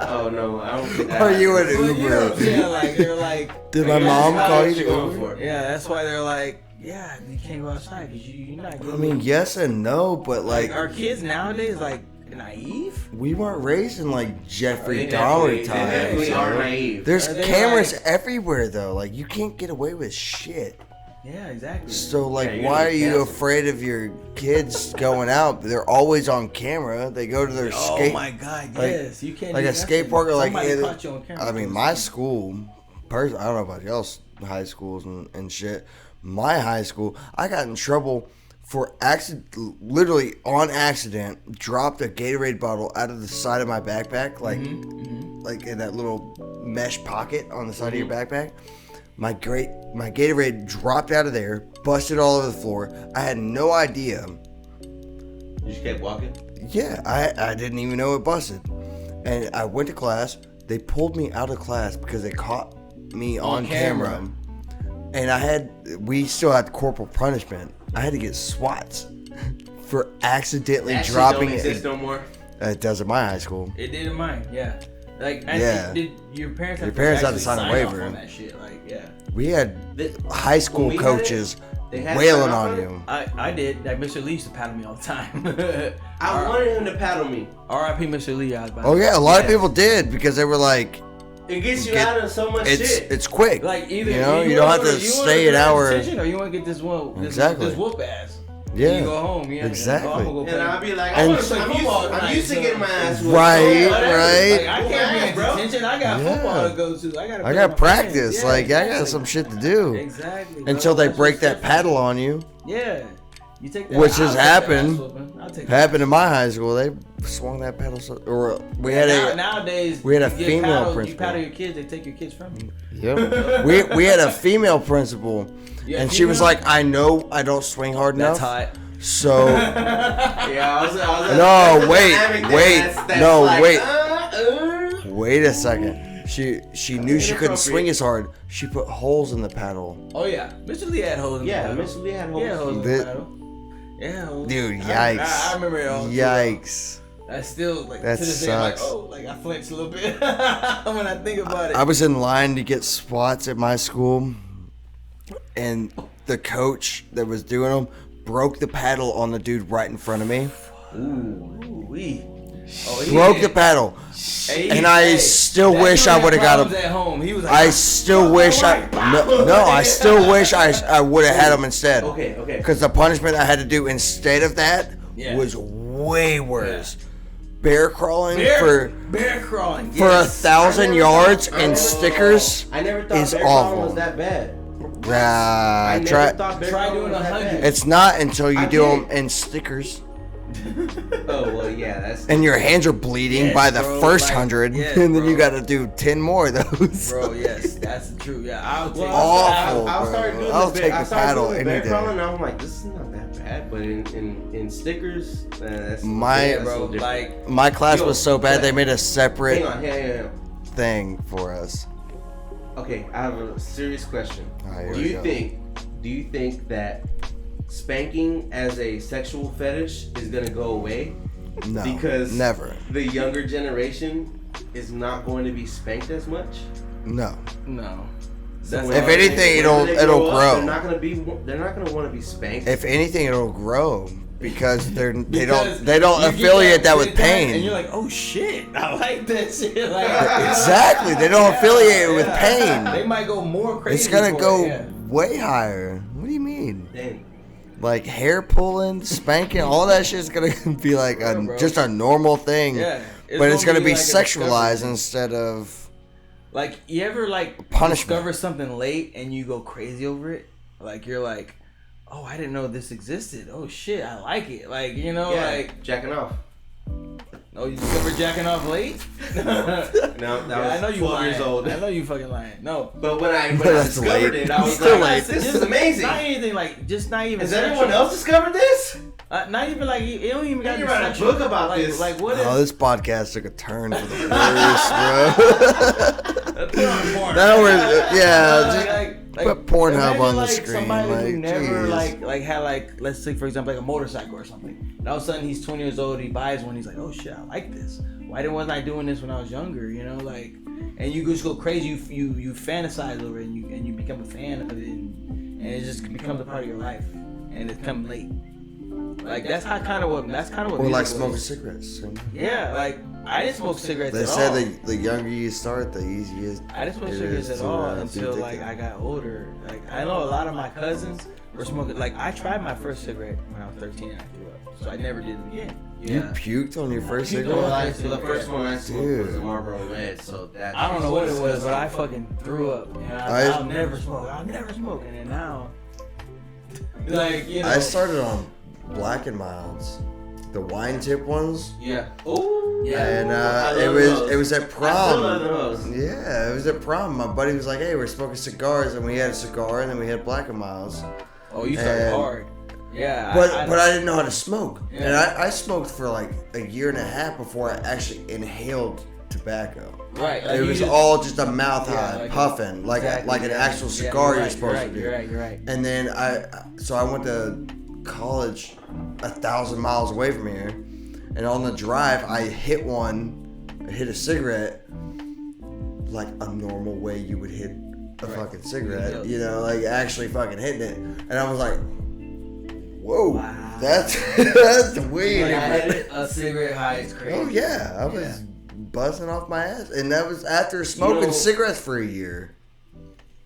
Speaker 2: Oh no, I don't think that.
Speaker 1: are you an
Speaker 3: well, you know what I'm
Speaker 1: Uber?
Speaker 3: saying? Like, they're like,
Speaker 1: Did my
Speaker 3: like,
Speaker 1: mom
Speaker 3: that's
Speaker 1: call
Speaker 3: what
Speaker 1: you
Speaker 3: you're
Speaker 1: to
Speaker 3: going
Speaker 1: Uber?
Speaker 3: for. Yeah, that's why they're like, yeah, you can't go outside because you're not good.
Speaker 1: I mean, yes and no, but
Speaker 3: like,
Speaker 1: like
Speaker 3: are kids nowadays like naive?
Speaker 1: we weren't raised in like Jeffrey
Speaker 2: They
Speaker 1: Dahmer
Speaker 2: definitely
Speaker 1: times.
Speaker 2: are
Speaker 1: yo.
Speaker 2: naive.
Speaker 1: There's
Speaker 3: Are they
Speaker 1: cameras
Speaker 3: like-
Speaker 1: everywhere though. Like you can't get away with shit.
Speaker 3: Yeah, exactly.
Speaker 1: So like,
Speaker 2: Yeah, you're
Speaker 1: why
Speaker 2: gonna
Speaker 1: are
Speaker 2: get
Speaker 1: you
Speaker 2: canceled.
Speaker 1: afraid of your kids going out? They're always on camera. They go to their
Speaker 3: Oh
Speaker 1: skate.
Speaker 3: my God,
Speaker 1: like-
Speaker 3: yes, you can't.
Speaker 1: like
Speaker 3: do
Speaker 1: a
Speaker 3: nothing.
Speaker 1: skate park or like
Speaker 3: Somebody
Speaker 1: it-
Speaker 3: caught you on camera.
Speaker 1: I mean, my school, I don't know about y'all's high schools and shit. My high school, I got in trouble for literally on accident, dropped a Gatorade bottle out of the side of my backpack, like like in that little mesh pocket on the side of your backpack. My Gatorade dropped out of there, busted all over the floor. I had no idea.
Speaker 2: You just kept walking.
Speaker 1: Yeah, I didn't even know it busted. And I went to class. They pulled me out of class because they caught me on camera. And we still had corporal punishment. I had to get SWATs for accidentally
Speaker 2: That
Speaker 1: dropping
Speaker 2: shit don't
Speaker 1: it.
Speaker 2: exist no more.
Speaker 1: It does in my high school.
Speaker 3: It did in mine, yeah. Like,
Speaker 1: Yeah.
Speaker 3: did your parents have
Speaker 1: Your parents had to
Speaker 3: actually
Speaker 1: sign a
Speaker 3: sign off
Speaker 1: waiver.
Speaker 3: on that shit? Like, yeah.
Speaker 1: We had
Speaker 2: The-
Speaker 1: high school
Speaker 2: when we had
Speaker 1: coaches
Speaker 2: they had to
Speaker 1: wailing
Speaker 2: sign off
Speaker 1: on
Speaker 2: on it?
Speaker 1: you.
Speaker 3: I did. Like, Mr. Lee used to paddle me all the time.
Speaker 2: I wanted him to paddle me.
Speaker 3: R.I.P. Mr. Lee. I was about
Speaker 1: Oh
Speaker 3: to-
Speaker 1: yeah, a lot of people did because they were like,
Speaker 2: It gets you
Speaker 1: Get-
Speaker 2: out of so much shit.
Speaker 1: it's quick.
Speaker 3: Like, either
Speaker 1: you know, you don't have to stay an hour.
Speaker 3: Or you want to get this one,
Speaker 1: Exactly.
Speaker 3: this whoop ass.
Speaker 1: Yeah.
Speaker 3: You go home. Yeah.
Speaker 1: Exactly.
Speaker 3: I'm gonna go
Speaker 2: and
Speaker 3: play.
Speaker 2: I'll be like,
Speaker 1: And-
Speaker 2: I'm used to getting my ass whooped.
Speaker 1: Right,
Speaker 2: So, whatever.
Speaker 1: right.
Speaker 3: Like, I can't be in
Speaker 2: Bro.
Speaker 3: detention. I got
Speaker 1: Yeah.
Speaker 3: football to go to. I got.
Speaker 1: I got practice. Like I got some shit to do.
Speaker 3: Exactly. bro.
Speaker 1: Until they
Speaker 3: That's
Speaker 1: break
Speaker 3: what's
Speaker 1: that
Speaker 3: different.
Speaker 1: paddle on you.
Speaker 3: Yeah. You take that.
Speaker 1: Which
Speaker 3: I'll
Speaker 1: has
Speaker 3: take that
Speaker 1: happened.
Speaker 3: ass whooping. I'll take that.
Speaker 1: Happened in my high school. They swung that paddle. Or we had
Speaker 3: Nowadays
Speaker 1: we had a
Speaker 3: you get
Speaker 1: female
Speaker 3: paddle,
Speaker 1: principal.
Speaker 3: You paddle your kids, they take your kids from you.
Speaker 1: Yep. we had a female principal,
Speaker 3: Yeah,
Speaker 1: and she was
Speaker 3: female?
Speaker 1: like, "I know I don't swing hard
Speaker 3: That's
Speaker 1: enough."
Speaker 3: hot.
Speaker 1: So
Speaker 2: Yeah, I was
Speaker 1: No,
Speaker 2: that's a
Speaker 1: wait,
Speaker 2: dynamic
Speaker 1: wait,
Speaker 2: that's
Speaker 1: no,
Speaker 2: like,
Speaker 1: wait. wait a second. She knew she couldn't swing
Speaker 2: Inappropriate.
Speaker 1: as hard. She put holes in the paddle.
Speaker 3: Oh yeah, Mr. Lee had holes in
Speaker 2: Yeah,
Speaker 3: the paddle.
Speaker 2: Mr. Lee had
Speaker 3: Yeah,
Speaker 2: holes.
Speaker 3: holes in
Speaker 1: That-
Speaker 3: the paddle. Yeah, holes.
Speaker 1: Dude,
Speaker 3: I
Speaker 1: yikes.
Speaker 3: remember it all.
Speaker 1: Yikes.
Speaker 3: I still like
Speaker 1: That
Speaker 3: to this day. I'm like,
Speaker 1: sucks.
Speaker 3: oh, like I flinch a little bit when I think about it.
Speaker 1: I was in line to get spots at my school, and the coach that was doing them broke the paddle on the dude right in front of me.
Speaker 3: Ooh-wee. Oh, he
Speaker 1: Broke
Speaker 3: had-
Speaker 1: the paddle.
Speaker 3: Hey,
Speaker 1: And I
Speaker 3: hey,
Speaker 1: still
Speaker 3: that
Speaker 1: wish
Speaker 3: dude
Speaker 1: I
Speaker 3: had
Speaker 1: would've got him.
Speaker 3: problems at home. He was like,
Speaker 1: I still wish I I still wish I would have had him instead.
Speaker 2: Okay.
Speaker 1: Because the punishment I had to do instead of that
Speaker 3: Yeah.
Speaker 1: was way worse. Bear crawling
Speaker 3: bear crawling
Speaker 1: for 1,000 yards and stickers
Speaker 2: I never thought
Speaker 1: is
Speaker 2: bear crawling
Speaker 1: awful.
Speaker 2: was that bad.
Speaker 1: Nah,
Speaker 2: I never
Speaker 1: try.
Speaker 2: thought bear
Speaker 3: try
Speaker 2: crawling
Speaker 3: doing
Speaker 2: was that
Speaker 3: 100.
Speaker 2: bad.
Speaker 1: It's not until you
Speaker 2: I
Speaker 1: do
Speaker 2: did.
Speaker 1: them in stickers,
Speaker 2: Oh well, yeah, that's.
Speaker 1: and your hands are bleeding
Speaker 3: Yes,
Speaker 1: by the
Speaker 3: bro,
Speaker 1: first
Speaker 3: like,
Speaker 1: 100,
Speaker 3: yes,
Speaker 1: and then you
Speaker 3: bro.
Speaker 1: got to do 10 more of those.
Speaker 3: Bro, yes, that's the truth. Yeah, I'll take
Speaker 1: Awful.
Speaker 2: I
Speaker 1: bro.
Speaker 2: started doing
Speaker 1: I'll
Speaker 2: the
Speaker 1: take
Speaker 2: bear, I
Speaker 1: the
Speaker 2: started
Speaker 1: paddle
Speaker 2: doing
Speaker 1: any
Speaker 2: the bear
Speaker 1: day.
Speaker 2: crawling, and I'm like, this is not that bad. But in stickers, that's
Speaker 1: My-
Speaker 2: that's a
Speaker 3: bro,
Speaker 2: little different.
Speaker 3: like
Speaker 1: My class
Speaker 2: Yo,
Speaker 1: was so bad they made a separate
Speaker 2: hang on.
Speaker 1: thing for us.
Speaker 2: Okay, I have a serious question.
Speaker 1: Alright, here
Speaker 2: Do
Speaker 1: we
Speaker 2: you
Speaker 1: go.
Speaker 2: think that spanking as a sexual fetish is gonna go away?
Speaker 1: No,
Speaker 2: Because
Speaker 1: never.
Speaker 2: the younger generation is not going to be spanked as much.
Speaker 1: No.
Speaker 3: No.
Speaker 2: So
Speaker 3: That's
Speaker 2: when
Speaker 1: If
Speaker 2: they-
Speaker 1: anything,
Speaker 2: whenever they
Speaker 1: it'll
Speaker 2: grow up,
Speaker 1: grow.
Speaker 2: They're not gonna want to be spanked.
Speaker 1: If anything, it'll grow because they
Speaker 3: Because
Speaker 1: don't
Speaker 3: you
Speaker 1: affiliate
Speaker 3: get
Speaker 1: that with
Speaker 3: and
Speaker 1: pain.
Speaker 3: you're like, oh shit, I like that shit. Like,
Speaker 1: Exactly, they don't affiliate it with pain.
Speaker 3: They might go more crazy.
Speaker 1: It's gonna
Speaker 3: for
Speaker 1: go
Speaker 3: it, yeah.
Speaker 1: way higher. What do you mean?
Speaker 2: Dang.
Speaker 1: Like hair pulling, spanking, all that shit's gonna be like
Speaker 3: bro.
Speaker 1: just a normal thing.
Speaker 3: Yeah,
Speaker 1: But it's gonna be
Speaker 3: like a
Speaker 1: sexualized
Speaker 3: discovery.
Speaker 1: instead of
Speaker 3: Like, you ever like
Speaker 1: Punishment.
Speaker 3: discover something late and you go crazy over it? Like, you're like, oh, I didn't know this existed. Oh shit, I like it. Like, you know,
Speaker 2: Yeah,
Speaker 3: like,
Speaker 2: jacking off.
Speaker 3: oh, you discovered jacking off late?
Speaker 2: No, that
Speaker 3: Yeah, I know
Speaker 2: was
Speaker 3: you
Speaker 2: 12
Speaker 3: lying.
Speaker 2: years old.
Speaker 3: I know you fucking lying. No.
Speaker 2: But when I
Speaker 1: That's
Speaker 2: discovered
Speaker 1: late.
Speaker 2: it, I was
Speaker 1: Still
Speaker 2: like,
Speaker 1: late.
Speaker 2: this is amazing.
Speaker 3: Not anything like, just not even.
Speaker 2: Has
Speaker 3: sexual.
Speaker 2: anyone else discovered this?
Speaker 3: Not even like it don't even got
Speaker 2: You write a book about
Speaker 3: like,
Speaker 2: this.
Speaker 3: Like what?
Speaker 1: Oh,
Speaker 3: Is,
Speaker 1: this podcast took a turn for the worse, bro. Now we're just put Pornhub on the
Speaker 3: like
Speaker 1: screen.
Speaker 3: Somebody
Speaker 1: Like,
Speaker 3: who never
Speaker 1: jeez.
Speaker 3: like had like, let's say for example like a motorcycle or something. And all of a sudden he's 20 years old, he buys one, he's like, oh shit, I like this. Why wasn't I doing this when I was younger? You know, like, and you just go crazy. You fantasize over it, and you become a fan of it, and it just becomes a part of your life, and it's come late. Like that's kind of what.
Speaker 1: Or like
Speaker 3: music
Speaker 1: smoking
Speaker 3: was.
Speaker 1: cigarettes. You know?
Speaker 3: Yeah, like I didn't smoke cigarettes
Speaker 1: They
Speaker 3: at
Speaker 1: said
Speaker 3: all.
Speaker 1: the younger you start, the easier.
Speaker 3: I didn't smoke
Speaker 1: it
Speaker 3: cigarettes
Speaker 1: is
Speaker 3: at
Speaker 1: to,
Speaker 3: all
Speaker 1: be
Speaker 3: until like
Speaker 1: addicted.
Speaker 3: I got older. Like I know a lot of my cousins were smoking. Like I tried my first cigarette when I was 13 and I threw up, so I never did it again.
Speaker 1: You puked on your first
Speaker 3: Puked on
Speaker 1: cigarette?
Speaker 3: my-
Speaker 2: So the first one I smoked was a
Speaker 1: Dude.
Speaker 2: Marlboro Red, so that
Speaker 3: I don't know what it was, but I fucking threw up. And I'll never smoke. I'll never smoke. And then now, like, you know.
Speaker 1: I started on Black and Milds, the wine tip ones.
Speaker 2: Yeah. Oh.
Speaker 3: Yeah.
Speaker 1: And
Speaker 2: I
Speaker 1: it
Speaker 2: love
Speaker 1: was
Speaker 2: those.
Speaker 1: it was at
Speaker 2: I still
Speaker 1: prom.
Speaker 2: love those.
Speaker 1: Yeah, it was at prom. My buddy was like, "Hey, we're smoking cigars," and we had a cigar, and then we had Black and Milds.
Speaker 3: Oh, you started
Speaker 1: and-
Speaker 3: hard. Yeah.
Speaker 1: But I didn't know how to smoke,
Speaker 3: Yeah.
Speaker 1: and I smoked for like a year and a half before I actually inhaled tobacco.
Speaker 3: Right.
Speaker 1: It was all just a mouth high,
Speaker 3: like-
Speaker 1: puffing, like
Speaker 3: exactly,
Speaker 1: like an
Speaker 3: yeah.
Speaker 1: actual
Speaker 3: Yeah,
Speaker 1: cigar you're
Speaker 3: right,
Speaker 1: supposed
Speaker 3: right,
Speaker 1: to do.
Speaker 3: You're right. You're right.
Speaker 1: And then I went to college 1,000 miles away from here, and on the drive I hit a cigarette like a normal way you would hit a fucking cigarette, you know, like actually fucking hitting it, and I was like, whoa,
Speaker 3: Wow.
Speaker 1: that's that's weird.
Speaker 3: Like, I hit a cigarette high is crazy.
Speaker 1: Oh yeah, I was buzzing off my ass, and that was after smoking cigarettes for a year.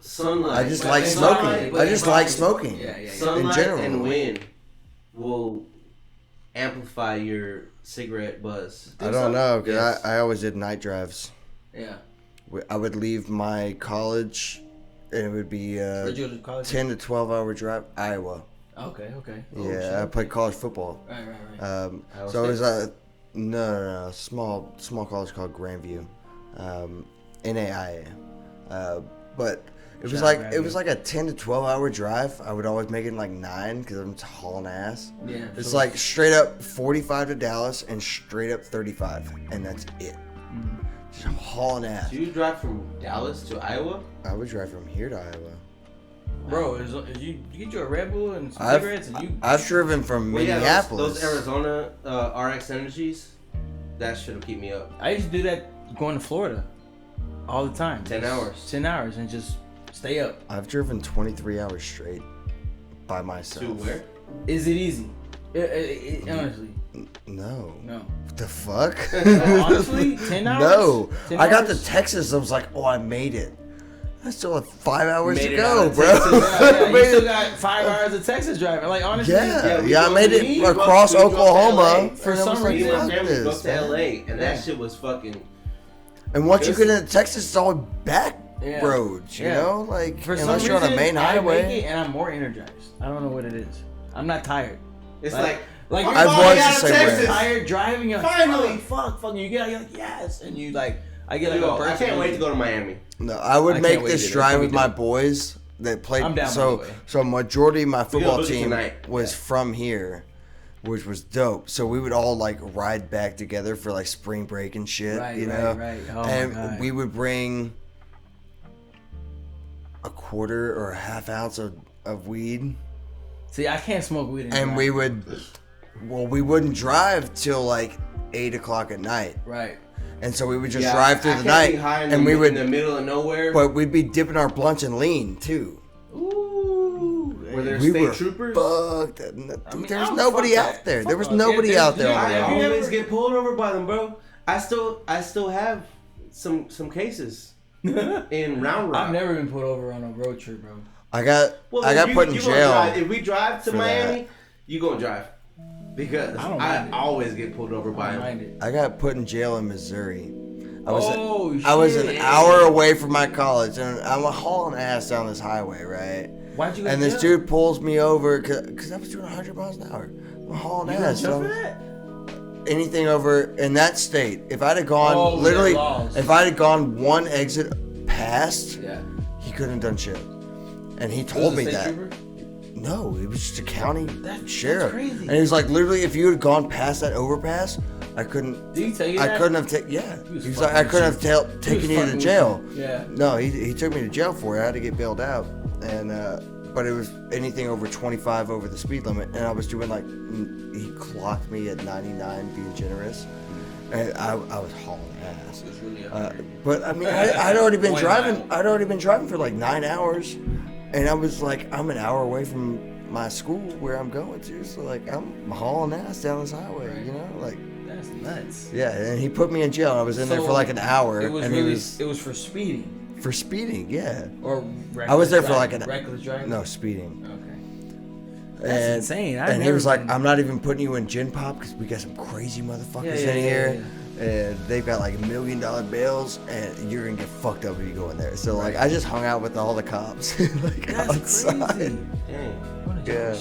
Speaker 2: Sunlight.
Speaker 1: I just
Speaker 2: But
Speaker 1: like
Speaker 2: it's
Speaker 1: smoking.
Speaker 2: sunlight, but
Speaker 1: I just
Speaker 2: it's
Speaker 1: like
Speaker 2: also-
Speaker 1: smoking.
Speaker 3: Yeah.
Speaker 2: Sunlight
Speaker 1: general.
Speaker 2: and wind will amplify your cigarette buzz.
Speaker 1: I don't know, because
Speaker 2: Yes.
Speaker 1: I always did night drives.
Speaker 3: Yeah.
Speaker 1: I would leave my college, and it would be
Speaker 3: Where'd you go to college?
Speaker 1: 10 to 12 hour drive, Iowa.
Speaker 3: Okay.
Speaker 1: Yeah, I played college football.
Speaker 3: Right.
Speaker 2: Iowa
Speaker 1: So it was
Speaker 2: State?
Speaker 1: a no, small college called Grandview, NAIA. But it was
Speaker 3: Shout
Speaker 1: like
Speaker 3: out
Speaker 1: it was
Speaker 3: Grandview.
Speaker 1: like a 10 to 12 hour drive. I would always make it in like 9 because I'm hauling ass.
Speaker 3: Yeah.
Speaker 1: It's
Speaker 3: so-
Speaker 1: like straight up 45 to Dallas and straight up 35, and that's it. Just hauling ass.
Speaker 2: So you drive from Dallas to Iowa?
Speaker 1: I would drive from here to Iowa.
Speaker 3: Bro, is you get you a Red Bull and some
Speaker 1: I've-
Speaker 3: cigarettes and you.
Speaker 1: I've driven from
Speaker 2: Well, yeah,
Speaker 1: Minneapolis.
Speaker 2: those Arizona RX Energies, that should keep me up.
Speaker 3: I used to do that going to Florida, all the time.
Speaker 2: 10 hours.
Speaker 3: 10 hours and just stay up.
Speaker 1: I've driven 23 hours straight by myself.
Speaker 2: To where?
Speaker 3: Is it easy? Honestly,
Speaker 1: No.
Speaker 3: no.
Speaker 1: What the fuck?
Speaker 3: Honestly, 10 hours?
Speaker 1: No.
Speaker 3: 10
Speaker 1: I got to
Speaker 3: hours?
Speaker 1: Texas. I was like, oh, I made it. I still have 5 hours
Speaker 2: Made
Speaker 1: to
Speaker 2: it
Speaker 1: go,
Speaker 2: out of
Speaker 1: bro.
Speaker 2: Texas.
Speaker 3: Yeah, you
Speaker 1: Made
Speaker 3: still
Speaker 1: it-
Speaker 3: got 5 hours of Texas driving. Like honestly,
Speaker 1: Yeah,
Speaker 2: we
Speaker 1: I
Speaker 2: drove-
Speaker 1: made it
Speaker 2: we drove-
Speaker 1: across
Speaker 2: we drove to
Speaker 1: Oklahoma.
Speaker 2: LA.
Speaker 1: And
Speaker 3: For
Speaker 1: I
Speaker 3: some
Speaker 1: was like,
Speaker 2: Me and
Speaker 3: reason,
Speaker 2: my
Speaker 1: fuck
Speaker 2: family
Speaker 1: this,
Speaker 2: booked to
Speaker 1: man.
Speaker 2: LA, and
Speaker 3: Yeah.
Speaker 2: that shit was fucking.
Speaker 1: And once you
Speaker 2: This-
Speaker 1: get into Texas, it's all back
Speaker 3: Yeah.
Speaker 1: roads, you
Speaker 3: Yeah.
Speaker 1: know? Like,
Speaker 3: For
Speaker 1: unless
Speaker 3: some
Speaker 1: you're on a
Speaker 3: reason,
Speaker 1: main
Speaker 3: I make
Speaker 1: highway.
Speaker 3: it and I'm more energized. I don't know what it is. I'm not tired.
Speaker 2: It's
Speaker 3: Like
Speaker 2: like
Speaker 3: you're
Speaker 1: I
Speaker 2: finally
Speaker 1: was the
Speaker 2: out of
Speaker 1: same way.
Speaker 2: Texas.
Speaker 3: tired driving. You're like,
Speaker 2: Finally.
Speaker 3: fuck. You get out, you're like, yes, and you like, I get like
Speaker 2: Yo,
Speaker 3: a burst.
Speaker 2: I can't
Speaker 3: of
Speaker 2: wait to
Speaker 3: energy.
Speaker 2: go to Miami.
Speaker 1: No, I would
Speaker 3: I
Speaker 1: make
Speaker 3: can't wait
Speaker 1: this
Speaker 3: either.
Speaker 1: drive
Speaker 3: It's
Speaker 1: with
Speaker 3: gonna
Speaker 1: my
Speaker 3: be dope.
Speaker 1: boys that played.
Speaker 3: I'm down
Speaker 1: so,
Speaker 3: anyway.
Speaker 1: so majority of my football
Speaker 2: book it
Speaker 1: team
Speaker 2: tonight.
Speaker 1: was from here, which was dope. So we would all like ride back together for like spring break and shit,
Speaker 3: Right,
Speaker 1: you
Speaker 3: right,
Speaker 1: know.
Speaker 3: right. Oh my
Speaker 1: and
Speaker 3: God.
Speaker 1: we would bring a quarter or a half ounce of weed,
Speaker 3: See, I can't smoke weed.
Speaker 1: and we would. Well, we wouldn't drive till like 8 o'clock at night,
Speaker 3: Right.
Speaker 1: and so we would just
Speaker 2: Yeah,
Speaker 1: drive through
Speaker 2: I
Speaker 1: the
Speaker 2: can't
Speaker 1: night,
Speaker 2: be high in
Speaker 1: and we
Speaker 2: in
Speaker 1: would.
Speaker 2: the middle of nowhere.
Speaker 1: But we'd be dipping our blunts in lean too.
Speaker 3: Ooh.
Speaker 2: Were there
Speaker 1: We
Speaker 2: state
Speaker 1: were
Speaker 2: troopers?
Speaker 1: fucked. Dude,
Speaker 3: mean,
Speaker 1: there was
Speaker 3: I'm
Speaker 1: nobody
Speaker 3: fuck
Speaker 1: out
Speaker 3: that.
Speaker 1: there. There was
Speaker 3: Fuck
Speaker 1: nobody
Speaker 3: that.
Speaker 1: out there.
Speaker 3: Yeah,
Speaker 1: on the
Speaker 3: yeah,
Speaker 1: road.
Speaker 3: yeah.
Speaker 2: I always get pulled over by them, bro. I still have some cases in Round Rock.
Speaker 3: I've never been put over on a road trip, bro.
Speaker 1: I got
Speaker 2: Well,
Speaker 1: put in
Speaker 2: you gonna
Speaker 1: jail.
Speaker 2: drive. If we drive to
Speaker 1: for
Speaker 2: Miami,
Speaker 1: that.
Speaker 2: you gonna drive because
Speaker 3: I don't mind
Speaker 2: I
Speaker 3: it.
Speaker 2: always get pulled over by
Speaker 3: I
Speaker 2: them.
Speaker 3: mind it.
Speaker 1: I got put in jail in Missouri. I
Speaker 3: Oh,
Speaker 1: was an
Speaker 3: shit.
Speaker 1: hour away from my college, and I'm hauling ass down this highway, right?
Speaker 3: Why'd you go
Speaker 1: And
Speaker 3: to
Speaker 1: this
Speaker 3: jail?
Speaker 1: dude pulls me over because I was doing 100 miles an hour. I'm hauling
Speaker 3: You
Speaker 1: ass.
Speaker 3: got
Speaker 1: So
Speaker 3: for that?
Speaker 1: anything over in that state, if I'd have gone
Speaker 3: Oh,
Speaker 1: literally,
Speaker 3: their laws.
Speaker 1: if I'd have gone one exit past,
Speaker 3: Yeah.
Speaker 1: he couldn't have done shit. And he
Speaker 3: It was
Speaker 1: told
Speaker 3: a
Speaker 1: me
Speaker 3: state
Speaker 1: that.
Speaker 3: trooper?
Speaker 1: No, it was just a county
Speaker 3: That's
Speaker 1: sheriff.
Speaker 3: crazy.
Speaker 1: And he was like, literally, if you had gone past that overpass, I couldn't.
Speaker 3: Did he tell you that?
Speaker 1: I couldn't have taken. Yeah,
Speaker 3: was
Speaker 1: he was like, I
Speaker 3: fucking
Speaker 1: couldn't
Speaker 3: with
Speaker 1: have taken you to jail.
Speaker 3: Yeah.
Speaker 1: No, he took me to jail for it. I had to get bailed out, and but it was anything over 25 over the speed limit, and I was doing like he clocked me at 99, being generous, and I was hauling ass.
Speaker 3: It was really
Speaker 1: But I mean, I'd already been
Speaker 3: One
Speaker 1: driving.
Speaker 3: mile.
Speaker 1: I'd already been driving for like 9 hours, and I was like, I'm an hour away from my school where I'm going to, so like I'm hauling ass down this highway, you know, like.
Speaker 3: That's nuts.
Speaker 1: Yeah, and he put me in jail. I was in there for like an hour,
Speaker 3: It was
Speaker 1: and
Speaker 3: really,
Speaker 1: he
Speaker 3: it was for speeding
Speaker 1: for speeding. Yeah,
Speaker 3: or
Speaker 1: I was there for like
Speaker 3: reckless driving.
Speaker 1: no speeding.
Speaker 3: Okay. That's
Speaker 1: And,
Speaker 3: insane. I've
Speaker 1: and he
Speaker 3: never
Speaker 1: was like,
Speaker 3: been-
Speaker 1: "I'm not even putting you in gin pop because we got some crazy motherfuckers
Speaker 3: Yeah,
Speaker 1: in
Speaker 3: yeah,
Speaker 1: here, and they've got like $1 million bails, and you're gonna get fucked up if you go in there." So like, I just hung out with all the cops like
Speaker 3: That's
Speaker 1: outside.
Speaker 3: crazy.
Speaker 2: Dang.
Speaker 1: Yeah.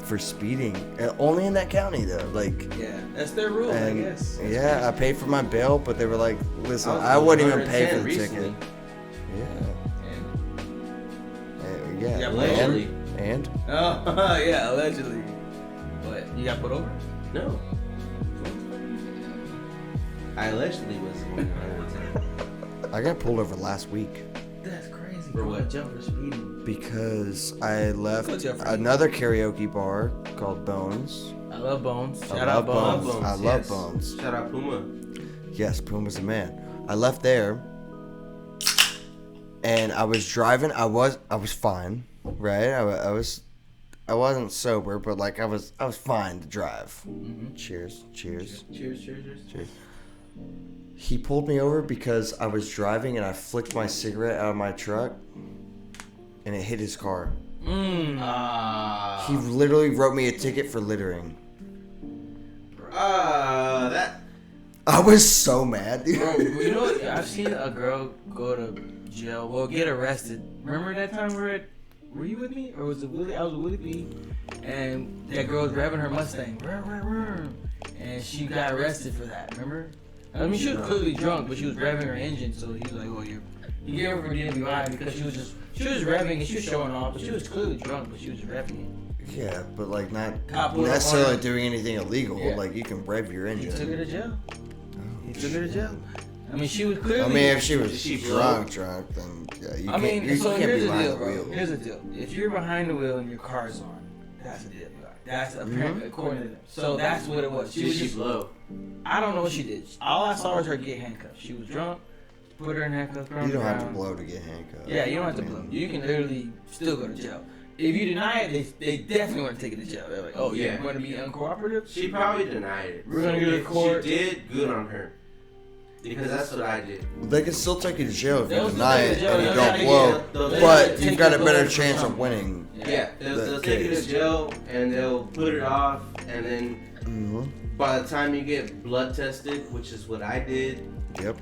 Speaker 1: For speeding, only in that county though. Like,
Speaker 3: Yeah, that's their rule,
Speaker 1: and
Speaker 3: I guess.
Speaker 1: yeah, I paid for my bail, but they were like, "Listen,
Speaker 2: was
Speaker 1: I wouldn't even
Speaker 2: 110
Speaker 1: pay for the
Speaker 2: recently.
Speaker 1: ticket." Yeah.
Speaker 3: And,
Speaker 1: Yeah,
Speaker 3: Yeah,
Speaker 2: allegedly.
Speaker 1: and
Speaker 3: oh, yeah, allegedly. But you got put over?
Speaker 2: No. I allegedly was the one that
Speaker 1: I got pulled over last week
Speaker 3: That's crazy.
Speaker 2: For what?
Speaker 3: Jump for speeding.
Speaker 1: because I left
Speaker 3: Good job for you.
Speaker 1: another karaoke bar called Bones.
Speaker 3: I love Bones.
Speaker 1: I
Speaker 3: Shout
Speaker 1: love
Speaker 3: out Bones.
Speaker 1: Bones. I love Bones.
Speaker 2: Shout out Puma.
Speaker 1: Yes, Puma's the man. I left there, and I was driving. I was fine, right? I wasn't sober, but like I was fine to drive. Cheers, cheers.
Speaker 2: Cheers, cheers, cheers.
Speaker 1: Cheers. He pulled me over because I was driving and I flicked my cigarette out of my truck and it hit his car. He literally wrote me a ticket for littering.
Speaker 2: That.
Speaker 1: I was so mad, dude.
Speaker 3: Bro, you know what? I've seen a girl go to jail, well, get arrested. Remember that time were you with me? Or was it Willie? I was with Willie P. And that girl was revving her Mustang. And she got arrested for that, remember? I mean, she was clearly drunk, but she was revving her engine, so he was like, oh, he gave her for DWI because she was revving and she was showing off, but she was clearly drunk, but she was revving it.
Speaker 1: Yeah, but like not
Speaker 3: Cop pulled up
Speaker 1: necessarily
Speaker 3: on her.
Speaker 1: doing anything illegal.
Speaker 3: Yeah.
Speaker 1: Like you can rev your
Speaker 3: He took her
Speaker 1: engine.
Speaker 3: to jail. He took her to jail. I mean, she was clearly.
Speaker 1: I mean, if she was
Speaker 2: Did she
Speaker 1: drunk, then yeah, you
Speaker 3: I
Speaker 1: can't,
Speaker 3: mean,
Speaker 1: you
Speaker 3: so
Speaker 1: can't
Speaker 3: here's
Speaker 1: be
Speaker 3: the
Speaker 1: behind
Speaker 3: deal,
Speaker 1: the
Speaker 3: bro.
Speaker 1: wheel.
Speaker 3: Here's the deal. If you're behind the wheel and your car's on, that's a DWI. That's apparently according to them. So that's what it was. She
Speaker 2: Did
Speaker 3: was
Speaker 2: she
Speaker 3: just.
Speaker 2: blow?
Speaker 3: I don't know what she did. All I saw was her get handcuffed. She was drunk. Put her in handcuffs.
Speaker 1: You don't have to blow to get handcuffed.
Speaker 3: Yeah, you don't have to
Speaker 1: I mean,
Speaker 3: blow. You can literally still go to jail. If you deny it, they definitely want to take it to jail. They're like, oh, yeah,
Speaker 2: Yeah.
Speaker 3: you're going to be uncooperative?
Speaker 2: She probably denied it.
Speaker 3: We're gonna go to
Speaker 2: If
Speaker 3: court.
Speaker 2: She did, good on her. Because that's what I did.
Speaker 1: They can still take you to jail if you
Speaker 3: They'll still
Speaker 1: deny
Speaker 3: take you
Speaker 1: it
Speaker 3: to jail.
Speaker 1: and you
Speaker 3: They'll
Speaker 1: don't
Speaker 3: take
Speaker 1: blow,
Speaker 2: you- they'll
Speaker 1: but
Speaker 3: take
Speaker 1: you've got a
Speaker 3: you
Speaker 1: better
Speaker 3: for
Speaker 1: chance
Speaker 3: something.
Speaker 1: of winning.
Speaker 2: Yeah, they'll take you
Speaker 1: case.
Speaker 2: to jail and they'll put it off, and then
Speaker 1: hmm
Speaker 2: by the time you get blood tested, which is what I did,
Speaker 1: Yep.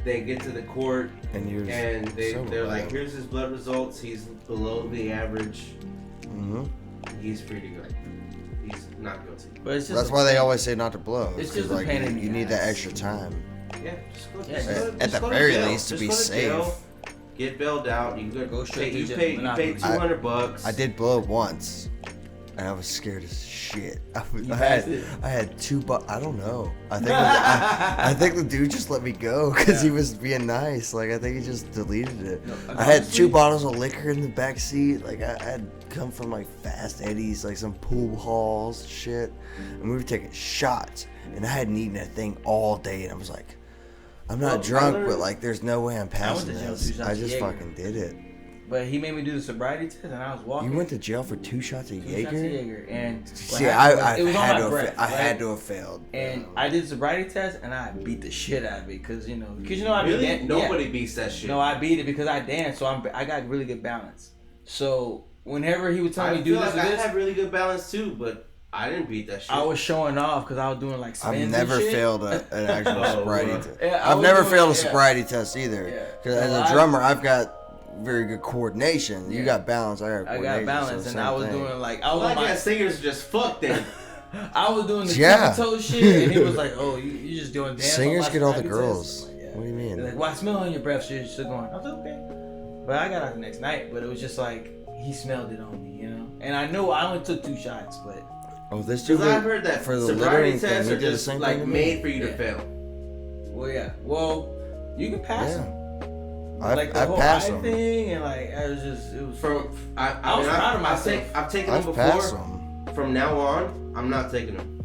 Speaker 2: they get to the court
Speaker 1: And you're
Speaker 2: and
Speaker 1: sober
Speaker 2: they're
Speaker 1: by
Speaker 2: like,
Speaker 1: then.
Speaker 2: here's his blood results. He's below the average.
Speaker 1: Mhm.
Speaker 2: He's free to go. He's not guilty.
Speaker 3: But it's just
Speaker 1: That's why they always say not to blow.
Speaker 3: It's
Speaker 1: 'cause,
Speaker 3: just a
Speaker 1: like
Speaker 3: pain in
Speaker 1: you
Speaker 3: the
Speaker 1: need that
Speaker 3: ass.
Speaker 1: extra time.
Speaker 2: Yeah, just go.
Speaker 3: Yeah,
Speaker 2: just
Speaker 3: at-
Speaker 2: go-
Speaker 1: at
Speaker 2: just
Speaker 1: the
Speaker 2: go to
Speaker 1: very
Speaker 2: jail.
Speaker 1: least to
Speaker 2: Just
Speaker 1: be
Speaker 2: go jail,
Speaker 1: safe.
Speaker 2: Get bailed out. You
Speaker 3: Go straight to
Speaker 2: you
Speaker 3: jail.
Speaker 2: pay you
Speaker 3: Monopoly.
Speaker 2: pay $200.
Speaker 1: I did blow once, and I was scared as shit.
Speaker 3: You passed it?
Speaker 1: I had I don't know. I think the dude just let me go because he was being nice. Like I think he just deleted it.
Speaker 3: No,
Speaker 1: I had
Speaker 3: honestly-
Speaker 1: 2 bottles of liquor in the back seat. Like I had come from like Fast Eddie's, like some pool halls, shit, and we were taking shots. And I hadn't eaten a thing all day, and I was like, I'm not
Speaker 2: Well,
Speaker 1: drunk,
Speaker 2: I
Speaker 1: but like, there's no way I'm passing
Speaker 3: to jail
Speaker 1: this.
Speaker 3: 2 shots
Speaker 1: I
Speaker 3: of
Speaker 1: just
Speaker 3: Jaeger.
Speaker 1: fucking did it.
Speaker 3: But he made me do the sobriety test, and I was walking.
Speaker 1: You went to jail for 2 shots of
Speaker 3: 2
Speaker 1: Jaeger?
Speaker 3: shots of Jaeger, and what
Speaker 1: See,
Speaker 3: happened
Speaker 1: I
Speaker 3: was- it was on
Speaker 1: had
Speaker 3: my
Speaker 1: to
Speaker 3: breath,
Speaker 1: have, I had
Speaker 3: right?
Speaker 1: to have failed.
Speaker 3: And I did the sobriety test, and I beat the shit out of it because I
Speaker 2: Really?
Speaker 3: beat
Speaker 2: Nobody beats that shit.
Speaker 3: No, I beat it because I danced, so I got really good balance. So whenever he would tell
Speaker 2: I
Speaker 3: me do
Speaker 2: feel
Speaker 3: this
Speaker 2: like
Speaker 3: or
Speaker 2: I
Speaker 3: this,
Speaker 2: have really good balance too, but I didn't beat that shit.
Speaker 3: I was showing off because I was doing like spins
Speaker 1: I've never
Speaker 3: and shit.
Speaker 1: failed an actual
Speaker 2: Oh,
Speaker 1: sobriety
Speaker 2: wow.
Speaker 1: test.
Speaker 3: Yeah, I
Speaker 1: I've
Speaker 3: was
Speaker 1: never
Speaker 3: doing
Speaker 1: failed a
Speaker 3: it, yeah.
Speaker 1: sobriety test either.
Speaker 3: Yeah.
Speaker 1: Because
Speaker 3: Well,
Speaker 1: as a drummer, I've got very good coordination. You
Speaker 3: Yeah.
Speaker 1: got balance. I got
Speaker 3: I
Speaker 1: coordination.
Speaker 3: got balance,
Speaker 1: so
Speaker 3: and
Speaker 1: same
Speaker 3: I was
Speaker 1: thing.
Speaker 3: doing like I was
Speaker 2: like
Speaker 3: on my,
Speaker 2: that singers just fucked them.
Speaker 3: I was doing the
Speaker 1: Yeah.
Speaker 3: toe shit, and he was like, "Oh, you just doing dance."
Speaker 1: Singers
Speaker 3: on my
Speaker 1: get all the
Speaker 3: sobriety
Speaker 1: girls.
Speaker 3: test?" I'm like, yeah.
Speaker 1: What do you mean?
Speaker 3: They're like, "Well, I smell on your breath." So you're still going. I was like, "Okay," but I got out the next night. But it was just like he smelled it on me, you know. And I know I only took 2 shots, but
Speaker 1: Oh, this dude.
Speaker 2: Because I've heard that
Speaker 1: for the
Speaker 2: sobriety
Speaker 1: littering thing,
Speaker 2: tests
Speaker 1: he
Speaker 2: are
Speaker 1: did the
Speaker 2: just
Speaker 1: same
Speaker 2: like
Speaker 1: thing to me.
Speaker 2: made for you to
Speaker 3: Yeah.
Speaker 2: fail.
Speaker 3: well, yeah. Well, you can pass
Speaker 1: Yeah.
Speaker 3: them.
Speaker 1: I've,
Speaker 3: Like the
Speaker 1: I've
Speaker 3: whole
Speaker 1: passed
Speaker 3: eye
Speaker 1: them.
Speaker 3: thing, and like it was.
Speaker 2: From I
Speaker 3: was
Speaker 2: mean,
Speaker 3: proud of myself.
Speaker 2: I've taken
Speaker 1: I've
Speaker 2: them
Speaker 1: passed
Speaker 2: before.
Speaker 1: them.
Speaker 2: From now on, I'm not taking them.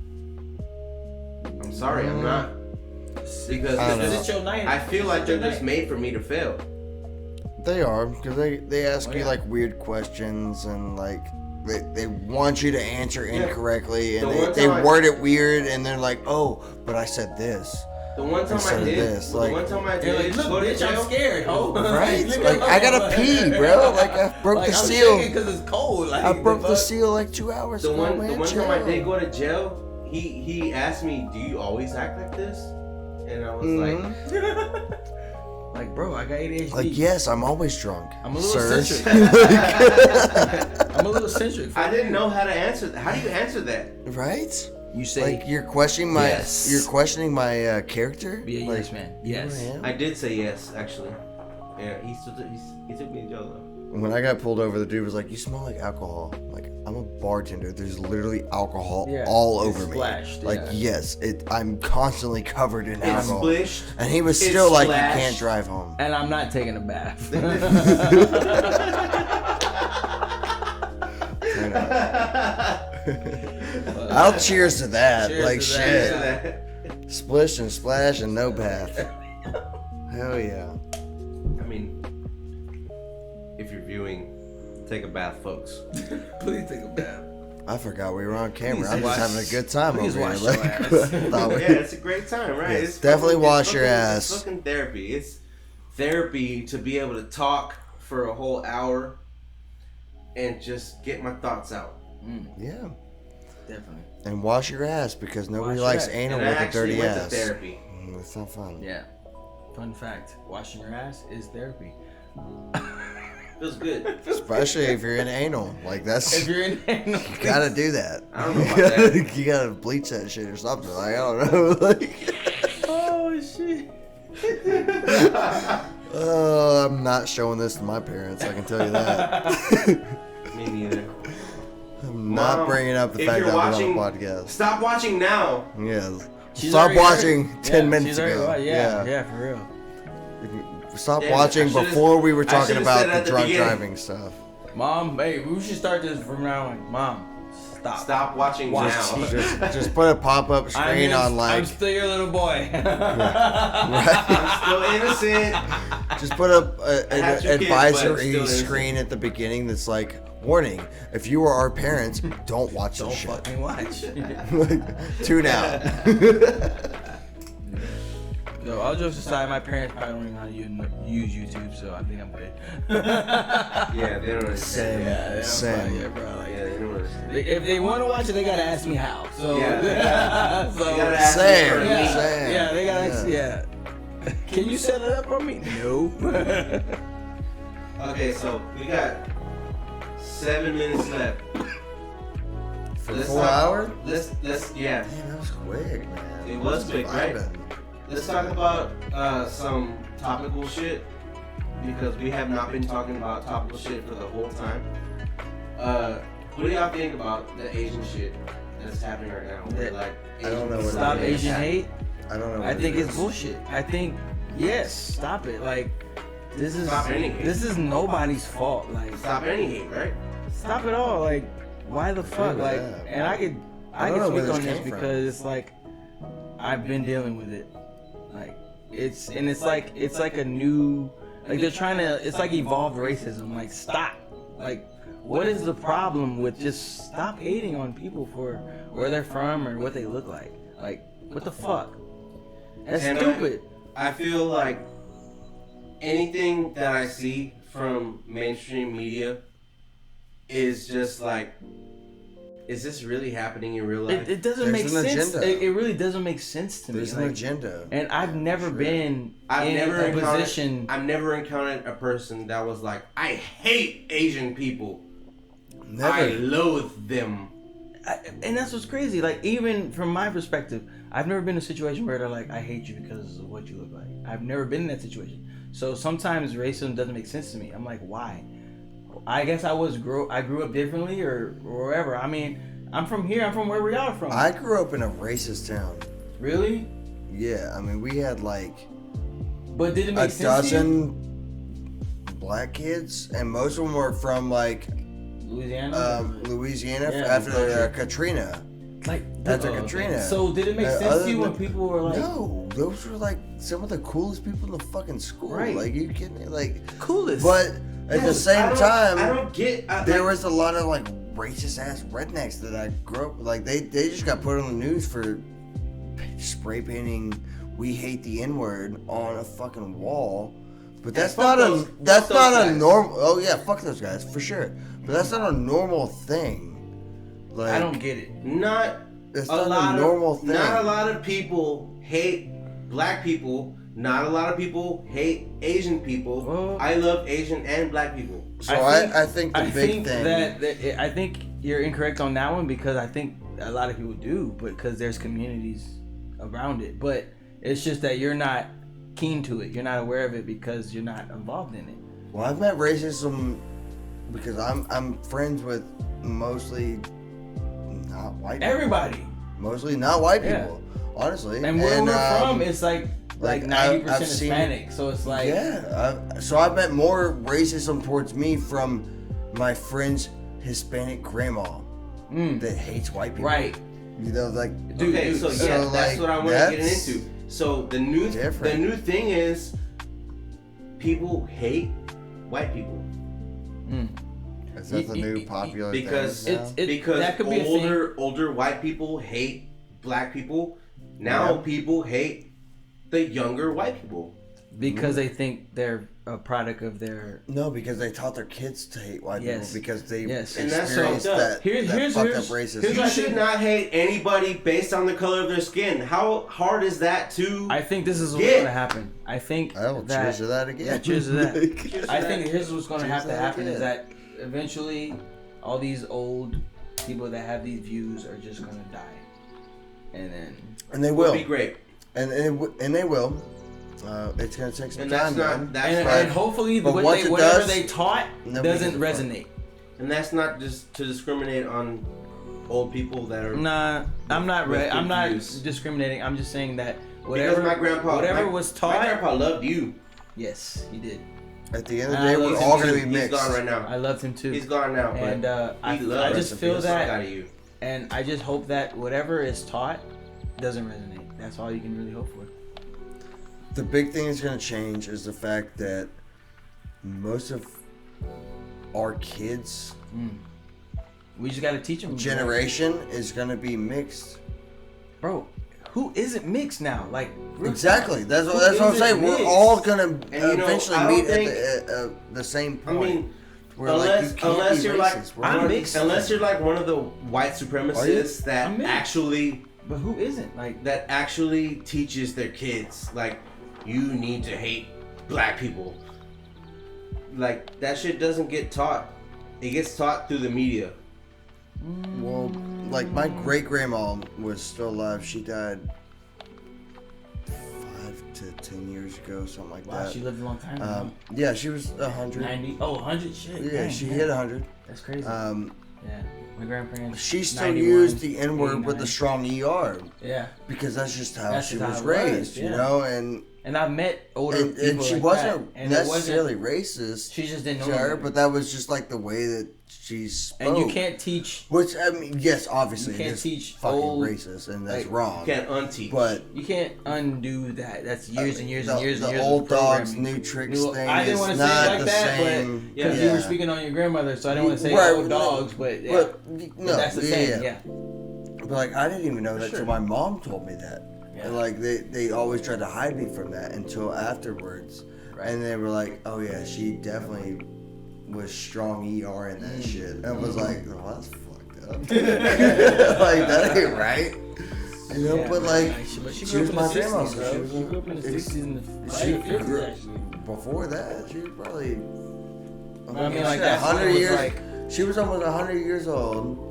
Speaker 2: I'm sorry, I'm not. Because
Speaker 1: I don't
Speaker 3: Because
Speaker 1: know.
Speaker 3: it's your night.
Speaker 2: I feel like
Speaker 3: It's your
Speaker 2: they're just
Speaker 3: night.
Speaker 2: made for me to fail.
Speaker 1: They are, because they ask
Speaker 3: Oh,
Speaker 1: you
Speaker 3: yeah.
Speaker 1: like weird questions and like they want you to answer incorrectly and
Speaker 2: The one
Speaker 1: they
Speaker 2: time I-
Speaker 1: word it weird and they're like, oh, but I said this.
Speaker 2: The one time
Speaker 1: Instead
Speaker 2: I
Speaker 1: of
Speaker 2: did,
Speaker 1: this,
Speaker 2: the
Speaker 1: like-
Speaker 2: one time I
Speaker 3: You're
Speaker 2: did
Speaker 3: like, look,
Speaker 2: go to
Speaker 3: bitch,
Speaker 2: jail.
Speaker 3: I'm scared, ho.
Speaker 1: Right?
Speaker 3: Leave me
Speaker 1: Like, I
Speaker 3: alone.
Speaker 1: gotta pee, bro. Like, I broke the
Speaker 3: I'm
Speaker 1: seal.
Speaker 3: because it's cold. Like,
Speaker 1: I broke the
Speaker 3: fuck?
Speaker 1: seal like 2 hours
Speaker 2: The
Speaker 1: ago,
Speaker 2: one
Speaker 1: man.
Speaker 2: time I did
Speaker 1: chill.
Speaker 2: go to jail, he asked me, "Do you always act like this?" And I was
Speaker 1: Mhm.
Speaker 3: Like, bro, I got ADHD.
Speaker 1: Like, yes, I'm always drunk.
Speaker 3: I'm a little
Speaker 1: sir.
Speaker 3: eccentric. I'm a little eccentric.
Speaker 2: I didn't know how to answer. How do you answer that?
Speaker 1: Right?
Speaker 3: You say,
Speaker 1: Like you're questioning my
Speaker 3: yes.
Speaker 1: you're questioning my character.
Speaker 3: be a
Speaker 1: like,
Speaker 3: yes man.
Speaker 1: you know
Speaker 3: Yes.
Speaker 1: who I am?
Speaker 2: I did say yes, actually. Yeah, he took me to jail though.
Speaker 1: When I got pulled over, the dude was like, "You smell like alcohol." Like, I'm a bartender. There's literally alcohol
Speaker 3: Yeah,
Speaker 1: all
Speaker 3: it's
Speaker 1: over me.
Speaker 3: splashed,
Speaker 1: Like,
Speaker 3: yeah.
Speaker 1: yes, I'm constantly covered in
Speaker 2: It's
Speaker 1: alcohol.
Speaker 2: splished.
Speaker 1: And he was
Speaker 2: It's
Speaker 1: still like,
Speaker 2: splashed.
Speaker 1: "You can't drive home."
Speaker 3: And I'm not taking a bath.
Speaker 1: You know? I'll cheers to that.
Speaker 3: Cheers
Speaker 1: like
Speaker 3: to
Speaker 1: shit.
Speaker 3: that.
Speaker 1: Splish and splash and no bath. Hell yeah.
Speaker 2: I mean, if you're viewing, take a bath, folks.
Speaker 3: Please take a bath.
Speaker 1: I forgot we were on camera.
Speaker 3: Please
Speaker 1: I'm just
Speaker 3: wash-
Speaker 1: having a good time
Speaker 3: please
Speaker 1: over
Speaker 3: wash
Speaker 1: here.
Speaker 3: your
Speaker 1: Like,
Speaker 3: ass.
Speaker 1: thought we-
Speaker 2: Yeah, it's a great time, right?
Speaker 1: Yes,
Speaker 2: It's
Speaker 1: definitely
Speaker 2: fucking-
Speaker 1: wash
Speaker 2: it's
Speaker 1: your
Speaker 2: fucking-
Speaker 1: ass.
Speaker 2: It's fucking therapy. It's therapy to be able to talk for a whole hour and just get my thoughts out.
Speaker 1: Yeah.
Speaker 3: Definitely.
Speaker 1: And wash your ass because nobody
Speaker 3: Wash your
Speaker 1: likes
Speaker 3: ass.
Speaker 1: anal
Speaker 2: And I
Speaker 1: with a
Speaker 2: actually
Speaker 1: dirty
Speaker 2: went
Speaker 1: ass.
Speaker 2: to therapy.
Speaker 1: It's not fun.
Speaker 3: Yeah. Fun fact: washing your ass is therapy.
Speaker 2: Feels good.
Speaker 1: Especially if you're in anal. Like that's
Speaker 3: If you're in anal,
Speaker 1: you gotta do that.
Speaker 2: I don't know about that.
Speaker 1: You gotta bleach that shit or something. Like I don't know. Like
Speaker 3: oh shit.
Speaker 1: I'm not showing this to my parents. I can tell you that.
Speaker 2: Me neither.
Speaker 1: I'm not
Speaker 2: Mom,
Speaker 1: bringing up the
Speaker 2: if
Speaker 1: fact
Speaker 2: you're
Speaker 1: that I'm
Speaker 2: watching-
Speaker 1: on a podcast.
Speaker 2: Stop watching now.
Speaker 1: Yes.
Speaker 3: She's
Speaker 1: Stop
Speaker 3: already
Speaker 1: watching
Speaker 3: heard.
Speaker 1: 10
Speaker 3: Yeah,
Speaker 1: minutes
Speaker 3: she's already
Speaker 1: ago.
Speaker 3: wa- yeah, for real.
Speaker 1: Stop
Speaker 2: Damn it,
Speaker 1: watching
Speaker 2: I should've-
Speaker 1: before we were
Speaker 2: I
Speaker 1: talking
Speaker 2: should've
Speaker 1: about
Speaker 2: said
Speaker 1: the
Speaker 2: at the
Speaker 1: drunk
Speaker 2: beginning.
Speaker 1: driving stuff.
Speaker 3: Mom, hey, we should start this from now on. Mom, stop.
Speaker 2: Stop watching
Speaker 3: Watch
Speaker 2: now.
Speaker 1: Just put a pop-up screen on like
Speaker 3: I'm still your little boy.
Speaker 2: I'm still innocent.
Speaker 1: just put up
Speaker 2: I have
Speaker 1: an
Speaker 2: two kids, but
Speaker 1: advisory
Speaker 2: still innocent.
Speaker 1: screen at the beginning that's like, warning, if you are our parents, don't watch
Speaker 3: Don't
Speaker 1: this shit.
Speaker 3: fucking watch.
Speaker 1: Tune out.
Speaker 3: No, all jokes aside, my parents probably don't even know how to use YouTube, so I think I'm good.
Speaker 2: Yeah, they don't understand.
Speaker 3: Yeah,
Speaker 1: Same.
Speaker 3: Yeah, bro. Like,
Speaker 2: Yeah, they don't understand.
Speaker 3: if they want to watch it, they gotta ask me how. So,
Speaker 2: Yeah.
Speaker 3: so
Speaker 2: You gotta ask me
Speaker 1: Same.
Speaker 2: for a
Speaker 3: yeah,
Speaker 2: link.
Speaker 1: Same.
Speaker 3: yeah, they gotta ask. Yeah. Can you set it up for me? No.
Speaker 2: Okay, so we got 7 minutes left.
Speaker 1: For
Speaker 2: Let's
Speaker 1: 4
Speaker 2: talk-
Speaker 1: hours?
Speaker 2: Let's yeah.
Speaker 1: Man, that was quick, man.
Speaker 2: It was quick, right?
Speaker 1: Vibing.
Speaker 2: Let's talk about some topical shit because we have not been talking about topical shit for the whole time. What do y'all think about the Asian shit that's happening right now? Where, like,
Speaker 1: I don't know what
Speaker 3: Stop
Speaker 1: it is.
Speaker 3: Asian hate.
Speaker 1: I don't know.
Speaker 3: I
Speaker 1: what
Speaker 3: think
Speaker 1: it
Speaker 3: it's
Speaker 1: is.
Speaker 3: bullshit. I think yes, stop it. Like this is
Speaker 2: Stop any hate.
Speaker 3: this is nobody's fault. Like
Speaker 2: Stop any hate, right?
Speaker 3: stop it all. Like why the fuck?
Speaker 1: with
Speaker 3: Like
Speaker 1: that.
Speaker 3: and I
Speaker 1: I don't know
Speaker 3: can
Speaker 1: where
Speaker 3: speak
Speaker 1: this
Speaker 3: on this
Speaker 1: came from.
Speaker 3: because it's like I've been dealing with it. Like it's like a new like they're trying to it's like evolved racism. Like stop. Like what is the problem with just stop hating on people for where they're from or what they look like? Like what the fuck? That's
Speaker 2: And
Speaker 3: stupid.
Speaker 2: I feel like anything that I see from mainstream media is just like, is this really happening in real life?
Speaker 3: It doesn't
Speaker 1: There's
Speaker 3: make
Speaker 1: an
Speaker 3: sense.
Speaker 1: agenda.
Speaker 3: It really doesn't make sense to me.
Speaker 1: There's an
Speaker 3: Like,
Speaker 1: agenda.
Speaker 3: and I've never been
Speaker 2: I've
Speaker 3: in
Speaker 2: never
Speaker 3: a
Speaker 2: encountered,
Speaker 3: position.
Speaker 2: I've never encountered a person that was like, I hate Asian people.
Speaker 1: Never.
Speaker 2: I loathe them.
Speaker 3: And that's what's crazy. Like even from my perspective, I've never been in a situation where they're like, I hate you because of what you look like. I've never been in that situation. So sometimes racism doesn't make sense to me. I'm like, why? I guess I grew up differently or wherever. I mean, I'm from here. I'm from wherever y'all are from.
Speaker 1: I grew up in a racist town.
Speaker 3: Really?
Speaker 1: Yeah, I mean, we had like
Speaker 3: But did it
Speaker 1: a
Speaker 3: make sense to you?
Speaker 1: dozen black kids, and most of them were from like Louisiana
Speaker 3: Yeah,
Speaker 1: after Katrina.
Speaker 3: Like
Speaker 1: After Katrina.
Speaker 3: So did it make sense
Speaker 1: other
Speaker 3: to you when
Speaker 1: than-
Speaker 3: people were like,
Speaker 1: No, those were like some of the coolest people in the fucking school.
Speaker 3: Right.
Speaker 1: Like, you kidding me? Like,
Speaker 3: coolest?
Speaker 1: but at the same time,
Speaker 2: I don't get.
Speaker 1: there was a lot of like racist ass rednecks that I grew up like they just got put on the news for spray painting "We hate the N-word" on a fucking wall. But that's
Speaker 2: fuck
Speaker 1: not
Speaker 2: those-
Speaker 1: a that's
Speaker 2: fuck
Speaker 1: not
Speaker 2: those
Speaker 1: a
Speaker 2: guys.
Speaker 1: normal. Oh yeah, fuck those guys for sure. But that's not a normal thing. Like,
Speaker 3: I don't get it.
Speaker 2: Not
Speaker 1: It's
Speaker 2: a
Speaker 1: not
Speaker 2: lot
Speaker 1: a normal
Speaker 2: of
Speaker 1: thing.
Speaker 2: not a lot of people hate black people. Not a lot of people hate Asian people.
Speaker 3: Well-
Speaker 2: I love Asian and black people.
Speaker 1: So I think the big thing.
Speaker 3: that I think you're incorrect on that one because I think a lot of people do, because there's communities around it. But it's just that you're not keen to it. You're not aware of it because you're not involved in it.
Speaker 1: Well, I've met racism because I'm friends with mostly not white people.
Speaker 3: Everybody.
Speaker 1: Mostly not white
Speaker 3: Yeah.
Speaker 1: people, honestly.
Speaker 3: And where we're from, it's like
Speaker 1: like,
Speaker 3: 90%
Speaker 1: I've seen-
Speaker 3: Hispanic. So it's like
Speaker 1: so I've met more racism towards me from my friend's Hispanic grandma that hates white people.
Speaker 3: right.
Speaker 1: You know, like
Speaker 3: Dude,
Speaker 2: Okay, so
Speaker 1: so,
Speaker 2: yeah, that's
Speaker 1: like,
Speaker 2: what I want to get
Speaker 1: that's
Speaker 2: into. So the new
Speaker 1: different.
Speaker 2: thing is people hate white people
Speaker 1: is that the new popular
Speaker 2: because
Speaker 1: thing now?
Speaker 2: because
Speaker 3: that could be a thing.
Speaker 2: older white people hate black people. Now
Speaker 1: Yeah.
Speaker 2: people hate the younger white people.
Speaker 3: Because they think they're a product of their.
Speaker 1: No, because they taught their kids to hate white
Speaker 3: Yes.
Speaker 1: people because they
Speaker 3: Yes.
Speaker 2: And that's
Speaker 1: experienced
Speaker 2: fucked up.
Speaker 1: that,
Speaker 3: Here's-
Speaker 1: that
Speaker 3: here's-
Speaker 1: fucked
Speaker 3: here's-
Speaker 1: up racism.
Speaker 3: here's
Speaker 2: You
Speaker 3: what-
Speaker 2: should not hate anybody based on the color of their skin. How hard is that to?
Speaker 3: I think this is what's
Speaker 2: Yeah.
Speaker 3: going to happen. I think
Speaker 1: Oh,
Speaker 3: that.
Speaker 1: cheers to that again.
Speaker 3: Yeah, cheers to that.
Speaker 2: Cheers
Speaker 3: I
Speaker 2: to
Speaker 3: think
Speaker 2: that.
Speaker 3: here's what's going to
Speaker 1: Cheers
Speaker 3: have
Speaker 1: to
Speaker 3: to
Speaker 1: that
Speaker 3: happen
Speaker 1: again.
Speaker 3: is that eventually all these old people that have these views are just going to die. And then.
Speaker 1: And they
Speaker 2: would
Speaker 1: will.
Speaker 2: be great.
Speaker 1: And they will. It's gonna take some
Speaker 2: And
Speaker 1: time,
Speaker 2: that's not
Speaker 1: man.
Speaker 2: that's
Speaker 3: And,
Speaker 2: not,
Speaker 3: and hopefully
Speaker 1: but
Speaker 3: what
Speaker 1: once
Speaker 3: they,
Speaker 1: it
Speaker 3: whatever
Speaker 1: does,
Speaker 3: they taught
Speaker 1: nobody
Speaker 3: doesn't
Speaker 1: gives a fuck.
Speaker 3: resonate.
Speaker 2: and that's not just to discriminate on old people that are.
Speaker 3: Nah, I'm not.
Speaker 2: with
Speaker 3: I'm not
Speaker 2: views.
Speaker 3: discriminating. I'm just saying that whatever
Speaker 2: Because my grandpa,
Speaker 3: whatever
Speaker 2: my-
Speaker 3: was taught.
Speaker 2: My grandpa loved you.
Speaker 3: Yes, he did.
Speaker 1: At the end of
Speaker 3: I
Speaker 1: the day,
Speaker 3: love
Speaker 1: we're
Speaker 3: him
Speaker 1: all
Speaker 3: too.
Speaker 1: gonna be
Speaker 2: He's
Speaker 1: mixed.
Speaker 2: gone right now.
Speaker 3: I loved him too.
Speaker 2: He's gone now, but
Speaker 3: And I
Speaker 2: he loved
Speaker 3: just
Speaker 2: the
Speaker 3: feel
Speaker 2: fuck
Speaker 3: that,
Speaker 2: out of you.
Speaker 3: and I just hope that whatever is taught doesn't resonate. That's all you can really hope for.
Speaker 1: The big thing that's gonna change is the fact that most of our kids'
Speaker 3: We just gotta teach them.
Speaker 1: generation is gonna be mixed.
Speaker 3: Bro, who isn't mixed now? Like
Speaker 1: Exactly. That's
Speaker 3: Who
Speaker 1: what I'm
Speaker 3: isn't
Speaker 1: saying. We're
Speaker 3: mixed?
Speaker 1: all gonna
Speaker 2: And, you know,
Speaker 1: eventually
Speaker 2: I don't
Speaker 1: meet
Speaker 2: think-
Speaker 1: at the same
Speaker 2: I
Speaker 1: point.
Speaker 2: mean,
Speaker 1: where like you can't
Speaker 2: unless
Speaker 1: be
Speaker 2: you're
Speaker 1: racist.
Speaker 2: like
Speaker 1: We're
Speaker 3: I'm
Speaker 1: not-
Speaker 3: mixed.
Speaker 2: unless you're like one of the white
Speaker 1: Are you?
Speaker 2: supremacists that
Speaker 3: I'm mixed.
Speaker 2: actually
Speaker 3: But who isn't? Like
Speaker 2: teaches their kids like you need to hate black people. Like that shit doesn't get taught. It gets taught through the media.
Speaker 1: Well, like my great grandma was still alive. She died 5 to 10 years ago, something like
Speaker 3: wow,
Speaker 1: that.
Speaker 3: she lived a long time.
Speaker 1: Yeah, she was 100.
Speaker 3: 90. Oh, 100 shit.
Speaker 1: Yeah,
Speaker 3: dang,
Speaker 1: she
Speaker 3: man.
Speaker 1: hit 100.
Speaker 3: That's crazy.
Speaker 1: Yeah,
Speaker 3: my grandparents.
Speaker 1: she still
Speaker 3: 91,
Speaker 1: used the N word with
Speaker 3: 89.
Speaker 1: the strong ER
Speaker 3: Yeah,
Speaker 1: because that's just how
Speaker 3: That's
Speaker 1: she
Speaker 3: just how
Speaker 1: was
Speaker 3: it was,
Speaker 1: raised, you
Speaker 3: yeah.
Speaker 1: know. And
Speaker 3: I've met older
Speaker 1: and,
Speaker 3: people
Speaker 1: and she
Speaker 3: like
Speaker 1: wasn't
Speaker 3: that, and it
Speaker 1: necessarily racist
Speaker 3: She just didn't
Speaker 1: to
Speaker 3: know.
Speaker 1: her, but that was just like the way that she spoke.
Speaker 3: And you can't teach.
Speaker 1: Which I mean, yes, obviously,
Speaker 3: You can't
Speaker 1: it is
Speaker 3: teach
Speaker 1: fucking
Speaker 3: old-
Speaker 1: racist, and that's
Speaker 3: like,
Speaker 1: wrong.
Speaker 2: You can't unteach.
Speaker 1: But
Speaker 3: You can't undo that. That's years and years and years
Speaker 1: the
Speaker 3: and years.
Speaker 1: old
Speaker 3: of
Speaker 1: dogs,
Speaker 3: programming.
Speaker 1: new tricks
Speaker 3: New-
Speaker 1: thing
Speaker 3: I didn't
Speaker 1: is
Speaker 3: want to say
Speaker 1: not
Speaker 3: it like
Speaker 1: the
Speaker 3: that,
Speaker 1: same.
Speaker 3: but because you were speaking on your grandmother, so I didn't want to say
Speaker 1: Right,
Speaker 3: old
Speaker 1: no,
Speaker 3: dogs, but yeah.
Speaker 1: But, no,
Speaker 3: that's the
Speaker 1: yeah,
Speaker 3: same.
Speaker 1: yeah.
Speaker 3: Yeah.
Speaker 1: But like, I didn't even know that
Speaker 3: sure.
Speaker 1: till my mom told me that.
Speaker 3: Yeah.
Speaker 1: And like, they always tried to hide me from that until afterwards.
Speaker 3: Right.
Speaker 1: And they were like, oh yeah, she definitely was strong ER in that shit. And I was like, oh, that's fucked up. Like, that ain't right. You know,
Speaker 3: Yeah,
Speaker 1: but
Speaker 3: man,
Speaker 1: like,
Speaker 3: she
Speaker 1: she was
Speaker 3: grew
Speaker 1: my
Speaker 3: up in the
Speaker 1: grandma,
Speaker 3: 60s,
Speaker 1: so
Speaker 3: bro.
Speaker 1: she was
Speaker 3: She grew up in the 60s and the
Speaker 1: She
Speaker 3: 50s,
Speaker 1: grew
Speaker 3: actually.
Speaker 1: before that, she was probably.
Speaker 3: I mean, like, that's
Speaker 1: 100
Speaker 3: when it was
Speaker 1: years.
Speaker 3: like-
Speaker 1: She was almost 100 years old.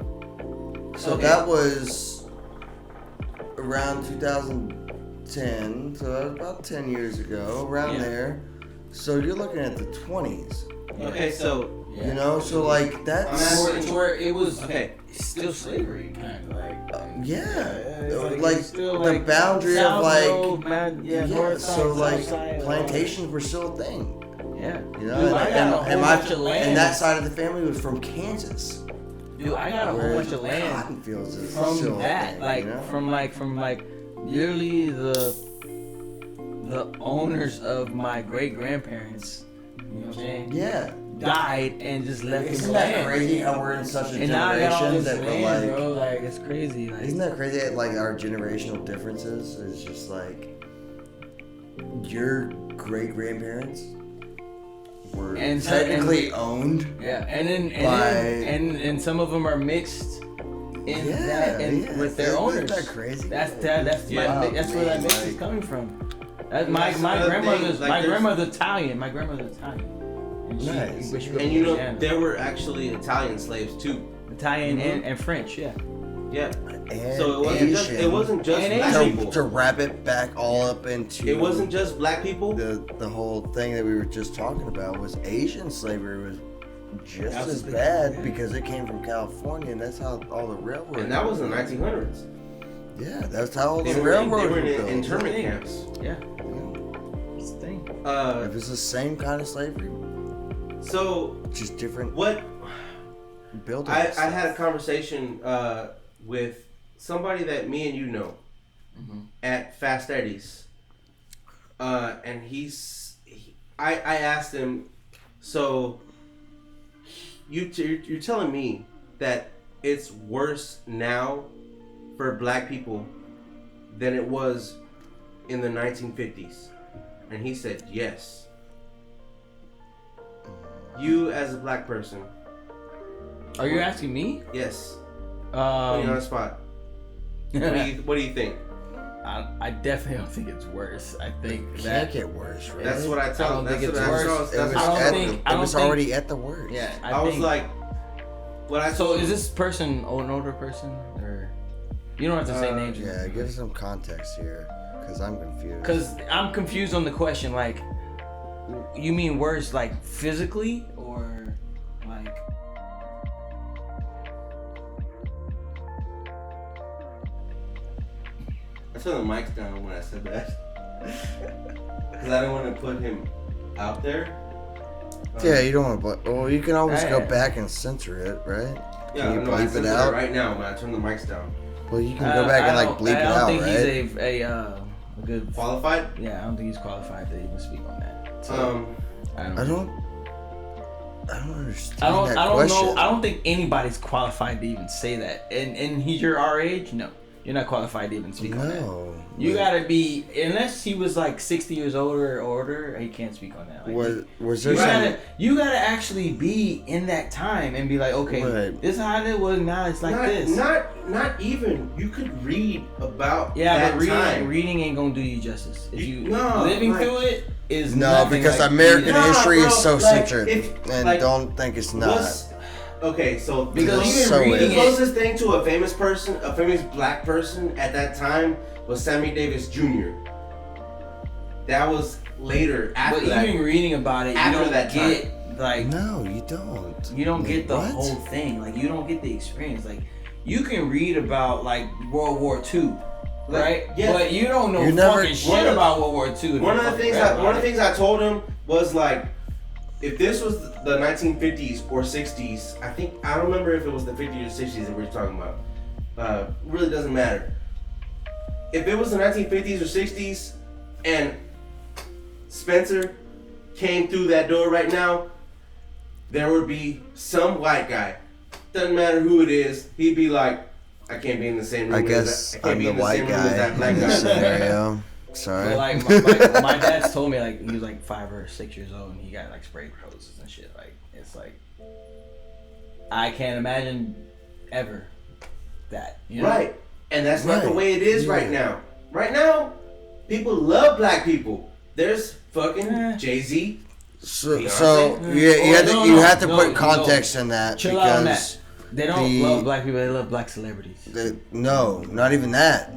Speaker 1: So
Speaker 3: Okay.
Speaker 1: that was around 2010. So that was about 10 years ago, around
Speaker 3: Yeah.
Speaker 1: there. So you're looking at the 20s.
Speaker 2: okay, so
Speaker 1: You know, so like that's
Speaker 3: where it was
Speaker 2: Okay.
Speaker 3: still slavery, kind of like.
Speaker 1: yeah,
Speaker 3: Like, it's still,
Speaker 1: the
Speaker 3: like,
Speaker 1: boundary
Speaker 3: South
Speaker 1: of like
Speaker 3: Road, man, north side,
Speaker 1: so like
Speaker 3: south side,
Speaker 1: plantations were still a thing.
Speaker 3: Yeah.
Speaker 1: You know,
Speaker 3: Dude, I got a whole bunch of land.
Speaker 1: and that side of the family was from Kansas.
Speaker 3: Dude, I got a whole bunch of land
Speaker 1: Cotton fields is
Speaker 3: from
Speaker 1: still
Speaker 3: that,
Speaker 1: a thing,
Speaker 3: like
Speaker 1: you know?
Speaker 3: from literally the owners of my great grandparents. You know what I'm saying?
Speaker 1: Yeah.
Speaker 3: Died and just left
Speaker 1: Isn't
Speaker 3: the
Speaker 1: that
Speaker 3: land.
Speaker 1: crazy how we're in such a
Speaker 3: And now I got all
Speaker 1: generation
Speaker 3: this
Speaker 1: that we're
Speaker 3: land,
Speaker 1: like,
Speaker 3: bro. Like it's crazy. Like,
Speaker 1: isn't that crazy that like our generational differences is just like your great grandparents were
Speaker 3: And so-
Speaker 1: technically owned.
Speaker 3: yeah, and some of them are mixed in that and with their
Speaker 1: Isn't
Speaker 3: owners.
Speaker 1: that crazy?
Speaker 3: That's
Speaker 2: Yeah.
Speaker 3: that's where that mix is
Speaker 1: Like-
Speaker 3: coming from. That's my
Speaker 2: That's another
Speaker 3: grandmother's
Speaker 2: thing, like,
Speaker 3: grandmother's Italian. My grandmother's Italian. And she,
Speaker 1: Nice.
Speaker 3: but she grew up
Speaker 2: And
Speaker 3: in
Speaker 2: you know,
Speaker 3: Louisiana.
Speaker 2: there were actually Italian slaves too.
Speaker 3: Italian
Speaker 1: Mhm.
Speaker 3: and French, yeah.
Speaker 2: Yeah.
Speaker 1: And
Speaker 2: So it wasn't just
Speaker 3: And
Speaker 2: black
Speaker 3: Asian.
Speaker 2: people.
Speaker 1: to wrap it back all up into
Speaker 2: It wasn't just black people.
Speaker 1: the whole thing that we were just talking about was Asian slavery was just
Speaker 3: That was
Speaker 1: as
Speaker 3: the-
Speaker 1: bad
Speaker 3: yeah.
Speaker 1: because it came from California and that's how all the railroads.
Speaker 2: And that was in the 1900s.
Speaker 1: Yeah, that's how all
Speaker 2: They
Speaker 1: the
Speaker 2: were
Speaker 1: railroads were
Speaker 2: in
Speaker 1: built.
Speaker 2: internment camps.
Speaker 3: Yeah. It's the thing.
Speaker 1: If it's the same kind of slavery,
Speaker 2: So
Speaker 1: just different
Speaker 2: what?
Speaker 1: buildings.
Speaker 2: I had a conversation with somebody that me and you know at Fast Eddie's, and I asked him, so you're telling me that it's worse now for black people than it was in the 1950s, and he said yes. You as a black person,
Speaker 3: Are you asking me?
Speaker 2: yes. Put you on the
Speaker 3: Um,
Speaker 2: spot. What do you think?
Speaker 3: I definitely don't think it's worse. I think
Speaker 1: It can't
Speaker 3: that
Speaker 1: get worse, right?
Speaker 2: That's what I
Speaker 3: I
Speaker 2: tell
Speaker 3: don't
Speaker 2: them.
Speaker 3: think
Speaker 2: That's
Speaker 3: it's
Speaker 2: what
Speaker 3: worse.
Speaker 1: It was,
Speaker 3: I don't
Speaker 1: at,
Speaker 3: think-
Speaker 1: it
Speaker 3: I don't
Speaker 1: was
Speaker 3: think-
Speaker 1: already at the worst.
Speaker 3: yeah.
Speaker 2: I was
Speaker 3: think-
Speaker 2: like, what I
Speaker 3: So
Speaker 2: told
Speaker 3: is this person an older person or you don't have to say names?
Speaker 1: Yeah, give us some context here, because I'm confused.
Speaker 3: Because I'm confused on the question. Like, you mean worse, like physically or like?
Speaker 2: I turned the mics down when I said that because I didn't want to put him out there.
Speaker 1: Yeah, you don't want to. Well, you can always go
Speaker 3: Yeah.
Speaker 1: back and censor it, right?
Speaker 2: Yeah,
Speaker 1: Can you
Speaker 2: no, I
Speaker 1: bleep
Speaker 2: said
Speaker 1: it
Speaker 2: that
Speaker 1: out?
Speaker 2: right now when I turn the mics down.
Speaker 1: Well, you can go back and like bleep it out,
Speaker 3: I don't think
Speaker 1: right?
Speaker 3: he's a good.
Speaker 2: Qualified?
Speaker 3: Yeah, I don't think he's qualified to even speak on that. So, I
Speaker 1: I don't understand
Speaker 3: I don't
Speaker 1: that
Speaker 3: know.
Speaker 1: question.
Speaker 3: I don't think anybody's qualified to even say that. And you're our age. No, you're not qualified to even speak on that.
Speaker 1: No.
Speaker 3: You
Speaker 1: but
Speaker 3: gotta be, unless he was like 60 years older or older, he can't speak on that. Like,
Speaker 1: Was there
Speaker 3: you
Speaker 1: some?
Speaker 3: gotta actually be in that time and be like, okay,
Speaker 1: Right.
Speaker 3: this is how it was. Now it's like this.
Speaker 2: Not even. You could read about
Speaker 3: Yeah,
Speaker 2: that
Speaker 3: but
Speaker 2: time.
Speaker 3: reading ain't gonna do you justice. If
Speaker 2: No,
Speaker 3: living
Speaker 2: like-
Speaker 3: through it is
Speaker 1: No,
Speaker 3: nothing
Speaker 1: because
Speaker 3: like
Speaker 1: American
Speaker 3: reading.
Speaker 1: history is so
Speaker 2: Like,
Speaker 1: censored,
Speaker 2: if-
Speaker 1: and
Speaker 2: like,
Speaker 1: don't think it's not.
Speaker 2: Okay, so
Speaker 3: Because
Speaker 1: It's
Speaker 3: even
Speaker 1: so
Speaker 3: reading
Speaker 2: the
Speaker 1: weird.
Speaker 3: it,
Speaker 2: closest thing to a famous person, a famous black person at that time was Sammy Davis Jr. That was later after
Speaker 3: but
Speaker 2: that.
Speaker 3: even reading about it, you
Speaker 2: After
Speaker 3: don't
Speaker 2: that
Speaker 3: get like
Speaker 1: No, you don't.
Speaker 3: you don't get the
Speaker 1: What?
Speaker 3: whole thing. Like you don't get the experience. Like you can read about like World War II, right?
Speaker 2: yeah.
Speaker 3: But you don't know
Speaker 1: You never-
Speaker 3: fucking shit about World War II.
Speaker 2: One of the things I told him was like, if this was the 1950s or 60s, I don't remember if it was the 50s or 60s that we were talking about. Really doesn't matter. If it was the 1950s or 60s, and Spencer came through that door right now, there would be some white guy. Doesn't matter who it is. He'd be like, I can't be in the same room.
Speaker 1: I
Speaker 2: as
Speaker 1: guess
Speaker 2: that. I can't
Speaker 1: I'm
Speaker 2: be
Speaker 1: the
Speaker 2: in the
Speaker 1: white
Speaker 2: same room as
Speaker 1: guy
Speaker 2: that black
Speaker 1: in this
Speaker 2: guy.
Speaker 1: scenario. Sorry.
Speaker 3: So like my dad's told me like he was like 5 or 6 years old and he got like spray roses and shit. Like it's like I can't imagine ever that. You know?
Speaker 2: Right. And that's not the
Speaker 1: Right.
Speaker 2: way it is
Speaker 1: Yeah.
Speaker 2: right now. Right now, people love black people. There's fucking
Speaker 3: Eh.
Speaker 2: Jay-Z.
Speaker 1: So
Speaker 2: Beyonce?
Speaker 1: you have to put context in that
Speaker 3: Chill out on
Speaker 1: because
Speaker 3: that. They don't love black people. They love black celebrities.
Speaker 1: no, not even that.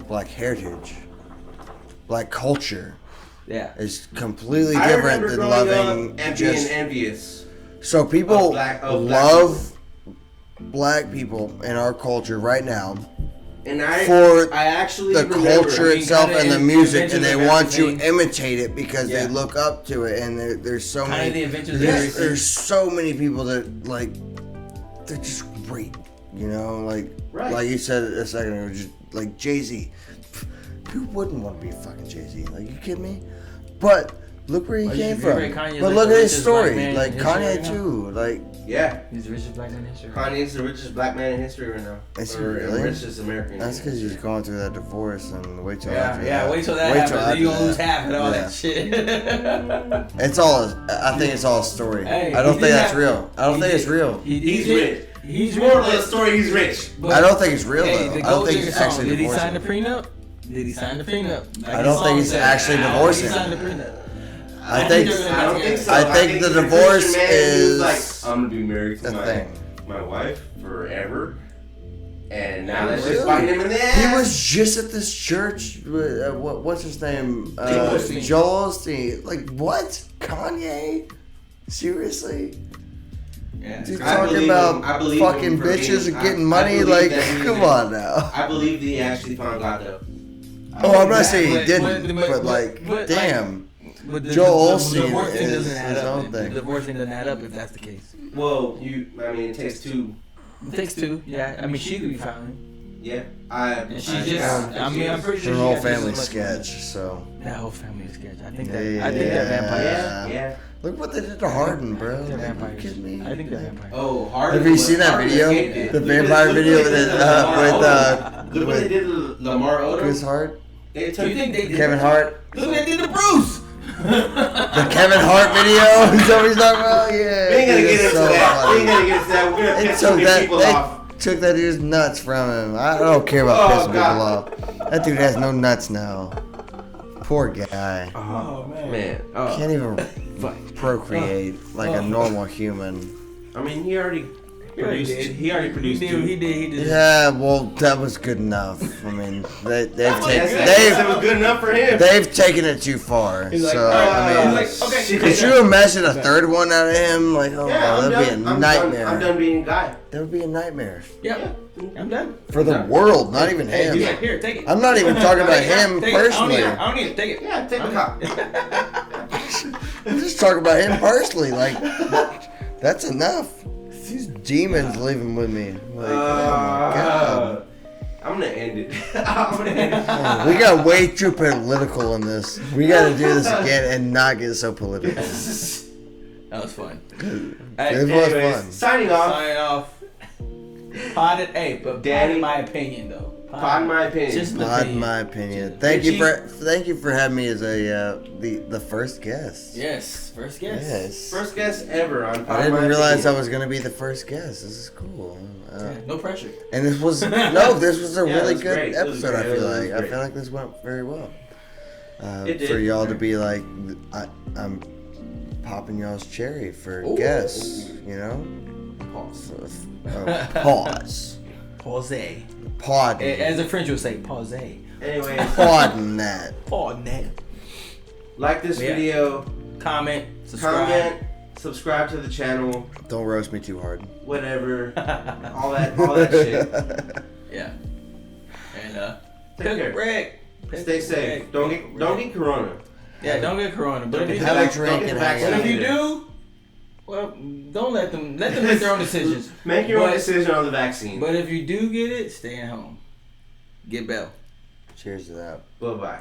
Speaker 1: Black heritage, black culture
Speaker 3: Yeah.
Speaker 1: is completely
Speaker 2: I
Speaker 1: different
Speaker 2: remember
Speaker 1: than
Speaker 2: growing
Speaker 1: loving
Speaker 2: up and
Speaker 1: just
Speaker 2: being envious.
Speaker 1: So people
Speaker 2: black
Speaker 1: love black people in our culture right now
Speaker 2: And
Speaker 1: for
Speaker 2: I actually
Speaker 1: the
Speaker 2: remember,
Speaker 1: culture itself and the music, and they want to
Speaker 3: Everything.
Speaker 1: imitate it because they look up to it. And there's so
Speaker 3: Kinda
Speaker 1: many.
Speaker 3: the Adventures of Everything.
Speaker 1: There's so many people that like. They're just great, you know. Like you said a second ago, just like Jay-Z. Who wouldn't want to be fucking Jay-Z? Like, you kidding me? But look where he came from.
Speaker 3: Kanye's
Speaker 1: But
Speaker 3: like
Speaker 1: look
Speaker 3: the
Speaker 1: at his
Speaker 3: richest
Speaker 1: story.
Speaker 3: black man in
Speaker 1: Like
Speaker 3: history
Speaker 1: Kanye
Speaker 3: right now.
Speaker 1: too. Like,
Speaker 2: Yeah,
Speaker 3: He's the richest black man in history.
Speaker 2: Kanye's the richest black man in history right now.
Speaker 1: Is he
Speaker 2: Or
Speaker 1: really?
Speaker 2: richest American.
Speaker 1: that's because he's going through that divorce, and wait till
Speaker 3: Yeah,
Speaker 1: after
Speaker 3: yeah.
Speaker 1: that.
Speaker 3: Wait till that
Speaker 1: Wait till
Speaker 3: happens.
Speaker 1: after
Speaker 3: You gonna
Speaker 1: that.
Speaker 3: lose half and all
Speaker 1: Yeah.
Speaker 3: that shit.
Speaker 1: It's all. I think it's all a story.
Speaker 3: Hey,
Speaker 1: I don't
Speaker 3: he
Speaker 1: think
Speaker 3: did
Speaker 1: that's
Speaker 3: have-
Speaker 1: real. I don't
Speaker 3: he
Speaker 1: think
Speaker 3: did-
Speaker 1: it's real.
Speaker 2: He's rich.
Speaker 3: He's
Speaker 2: More of
Speaker 3: rich,
Speaker 2: the story, he's rich.
Speaker 3: but-
Speaker 1: I don't think it's real
Speaker 3: Hey,
Speaker 1: though.
Speaker 3: the
Speaker 1: I don't
Speaker 3: Gold
Speaker 1: think
Speaker 3: Digger
Speaker 1: he's
Speaker 3: song,
Speaker 1: actually
Speaker 3: did he sign the
Speaker 1: divorcing.
Speaker 3: prenup? Did he sign the prenup? Like
Speaker 1: I don't think he's actually divorcing.
Speaker 3: He signed the prenup.
Speaker 1: I think.
Speaker 2: I don't think so.
Speaker 1: I think the
Speaker 2: he's a
Speaker 1: divorce
Speaker 2: Christian man and he was
Speaker 1: is
Speaker 2: like, I'm gonna be married to
Speaker 1: the thing.
Speaker 2: my wife forever. And now that's
Speaker 1: Really?
Speaker 2: just biting him in the ass.
Speaker 1: He was just at this church. With, what's his name?
Speaker 3: Osteen.
Speaker 1: Joel Osteen. Like what? Kanye? Seriously?
Speaker 3: Yeah.
Speaker 1: Dude,
Speaker 2: I
Speaker 1: talking
Speaker 2: believe
Speaker 1: about
Speaker 2: him. I believe
Speaker 1: fucking
Speaker 2: him for
Speaker 1: bitches
Speaker 2: being-
Speaker 1: and getting
Speaker 2: I
Speaker 1: money.
Speaker 2: believe
Speaker 1: Like,
Speaker 2: that he
Speaker 1: come
Speaker 2: was-
Speaker 1: on now.
Speaker 2: I believe that he actually found God though.
Speaker 1: Oh, I'm not saying he
Speaker 3: But-
Speaker 1: didn't,
Speaker 3: but-
Speaker 1: but like,
Speaker 3: but,
Speaker 1: damn.
Speaker 3: But
Speaker 1: Joel
Speaker 3: the
Speaker 1: Osteen
Speaker 3: divorce thing
Speaker 1: is
Speaker 3: doesn't add
Speaker 1: his
Speaker 3: up.
Speaker 1: own thing.
Speaker 3: The divorce thing doesn't add up if that's the case.
Speaker 2: Well, I mean, it takes two.
Speaker 3: It takes two. Yeah. I mean, she could be fine.
Speaker 2: Yeah,
Speaker 3: And she just. I mean, I'm pretty sure
Speaker 1: Her
Speaker 3: she
Speaker 1: whole
Speaker 3: got just as
Speaker 1: family
Speaker 3: much
Speaker 1: sketch. So
Speaker 3: That whole family is sketch. I think that.
Speaker 1: Yeah,
Speaker 3: I think they're
Speaker 1: yeah.
Speaker 3: vampires.
Speaker 2: Yeah.
Speaker 1: look what they did to Harden, bro.
Speaker 3: They're
Speaker 1: Like, you
Speaker 3: vampires.
Speaker 1: kidding me?
Speaker 3: I think they're vampires.
Speaker 2: Oh, Harden.
Speaker 1: Have you seen that video? The vampire video
Speaker 2: Look
Speaker 1: with
Speaker 2: what they did to Lamar Odom.
Speaker 1: Chris Hart,
Speaker 2: They
Speaker 3: Do you think they did?
Speaker 1: Kevin Hart.
Speaker 3: Look what they did to Bruce.
Speaker 1: The Kevin Hart video. Is that what he's talking about? Yeah.
Speaker 2: We ain't gonna
Speaker 1: dude,
Speaker 2: get
Speaker 1: it's
Speaker 2: into
Speaker 1: so
Speaker 2: that. We
Speaker 1: funny.
Speaker 2: ain't gonna get into that. We're gonna
Speaker 1: They
Speaker 2: piss
Speaker 1: took
Speaker 2: too many people off.
Speaker 1: took that dude's nuts from him. I don't care about
Speaker 2: Oh,
Speaker 1: pissing
Speaker 2: God.
Speaker 1: people off. That dude has no nuts now. Poor guy.
Speaker 3: Oh
Speaker 2: Man,
Speaker 1: Can't even procreate like a normal human.
Speaker 2: I mean, he already produced.
Speaker 3: did.
Speaker 2: He already produced.
Speaker 3: He
Speaker 2: two.
Speaker 3: did. He did.
Speaker 1: Yeah, well, that was good enough. I mean, they've
Speaker 2: That was good enough for him.
Speaker 1: they've taken it too far.
Speaker 3: He's like,
Speaker 1: So
Speaker 3: "Alright."
Speaker 1: I mean,
Speaker 3: He's like, okay.
Speaker 1: could you imagine a third one out of him? Like, oh,
Speaker 2: Yeah, I'm
Speaker 1: that'd
Speaker 2: done.
Speaker 1: be a
Speaker 2: I'm
Speaker 1: nightmare.
Speaker 2: Done. I'm done being a guy.
Speaker 1: That would be a nightmare
Speaker 3: Yep. I'm done.
Speaker 1: for the world, not even
Speaker 3: Hey, he's
Speaker 1: him.
Speaker 3: like, here, take it.
Speaker 1: I'm not even talking about him
Speaker 3: Take it.
Speaker 1: personally.
Speaker 3: I don't need it. Take it.
Speaker 2: Yeah, take the cop.
Speaker 1: I'm just talking about him personally. Like, that's enough. These demons living with me. Like, oh my god.
Speaker 2: I'm gonna end it. I'm gonna end it.
Speaker 1: Oh, we got way too political in this. We got to do this again and not get so political.
Speaker 3: That was fun.
Speaker 1: It was
Speaker 2: Anyways,
Speaker 1: fun.
Speaker 2: signing off.
Speaker 3: Sign off. Podded, hey, but
Speaker 2: Danny-
Speaker 3: Podded my opinion though.
Speaker 2: Poddin My Opinion.
Speaker 3: Just an
Speaker 1: Not
Speaker 3: opinion.
Speaker 1: my opinion. Thank you for having me as a the first guest.
Speaker 3: Yes, first guess.
Speaker 1: Yes.
Speaker 2: First guest ever on Poddin
Speaker 1: I didn't
Speaker 2: My
Speaker 1: realize I
Speaker 2: Opinion.
Speaker 1: was gonna be the first guest. This is cool.
Speaker 3: Yeah, no pressure.
Speaker 1: And this was a
Speaker 2: Yeah,
Speaker 1: really
Speaker 2: it was
Speaker 1: good
Speaker 2: great. It was
Speaker 1: episode. I
Speaker 2: great.
Speaker 1: feel
Speaker 2: It was
Speaker 1: like I
Speaker 2: great.
Speaker 1: feel like this went very well.
Speaker 2: It did.
Speaker 1: For y'all to be like, I'm popping y'all's cherry for
Speaker 3: Ooh.
Speaker 1: guests. You know.
Speaker 2: Pause.
Speaker 1: Pause.
Speaker 3: Pause.
Speaker 1: Pardon.
Speaker 3: As the French would say, pause.
Speaker 2: Anyways,
Speaker 1: Pardon that.
Speaker 3: Pardon.
Speaker 2: like this
Speaker 3: Yeah.
Speaker 2: video,
Speaker 3: Comment, subscribe.
Speaker 2: comment, subscribe to the channel,
Speaker 1: Don't roast me too hard.
Speaker 2: whatever, all that shit.
Speaker 3: Yeah. And
Speaker 2: Take care.
Speaker 3: Rick.
Speaker 2: Stay safe. Don't get corona.
Speaker 3: Yeah, don't get corona. But if you
Speaker 1: Have a
Speaker 3: do,
Speaker 1: drink
Speaker 2: get
Speaker 1: and
Speaker 2: the
Speaker 1: hang
Speaker 3: but
Speaker 1: out.
Speaker 3: if you do, well, don't let them make their own decisions.
Speaker 2: Make your own
Speaker 3: But-
Speaker 2: decision on the vaccine.
Speaker 3: But if you do get it, stay at home. Get Bell.
Speaker 1: Cheers to that.
Speaker 2: Bye bye.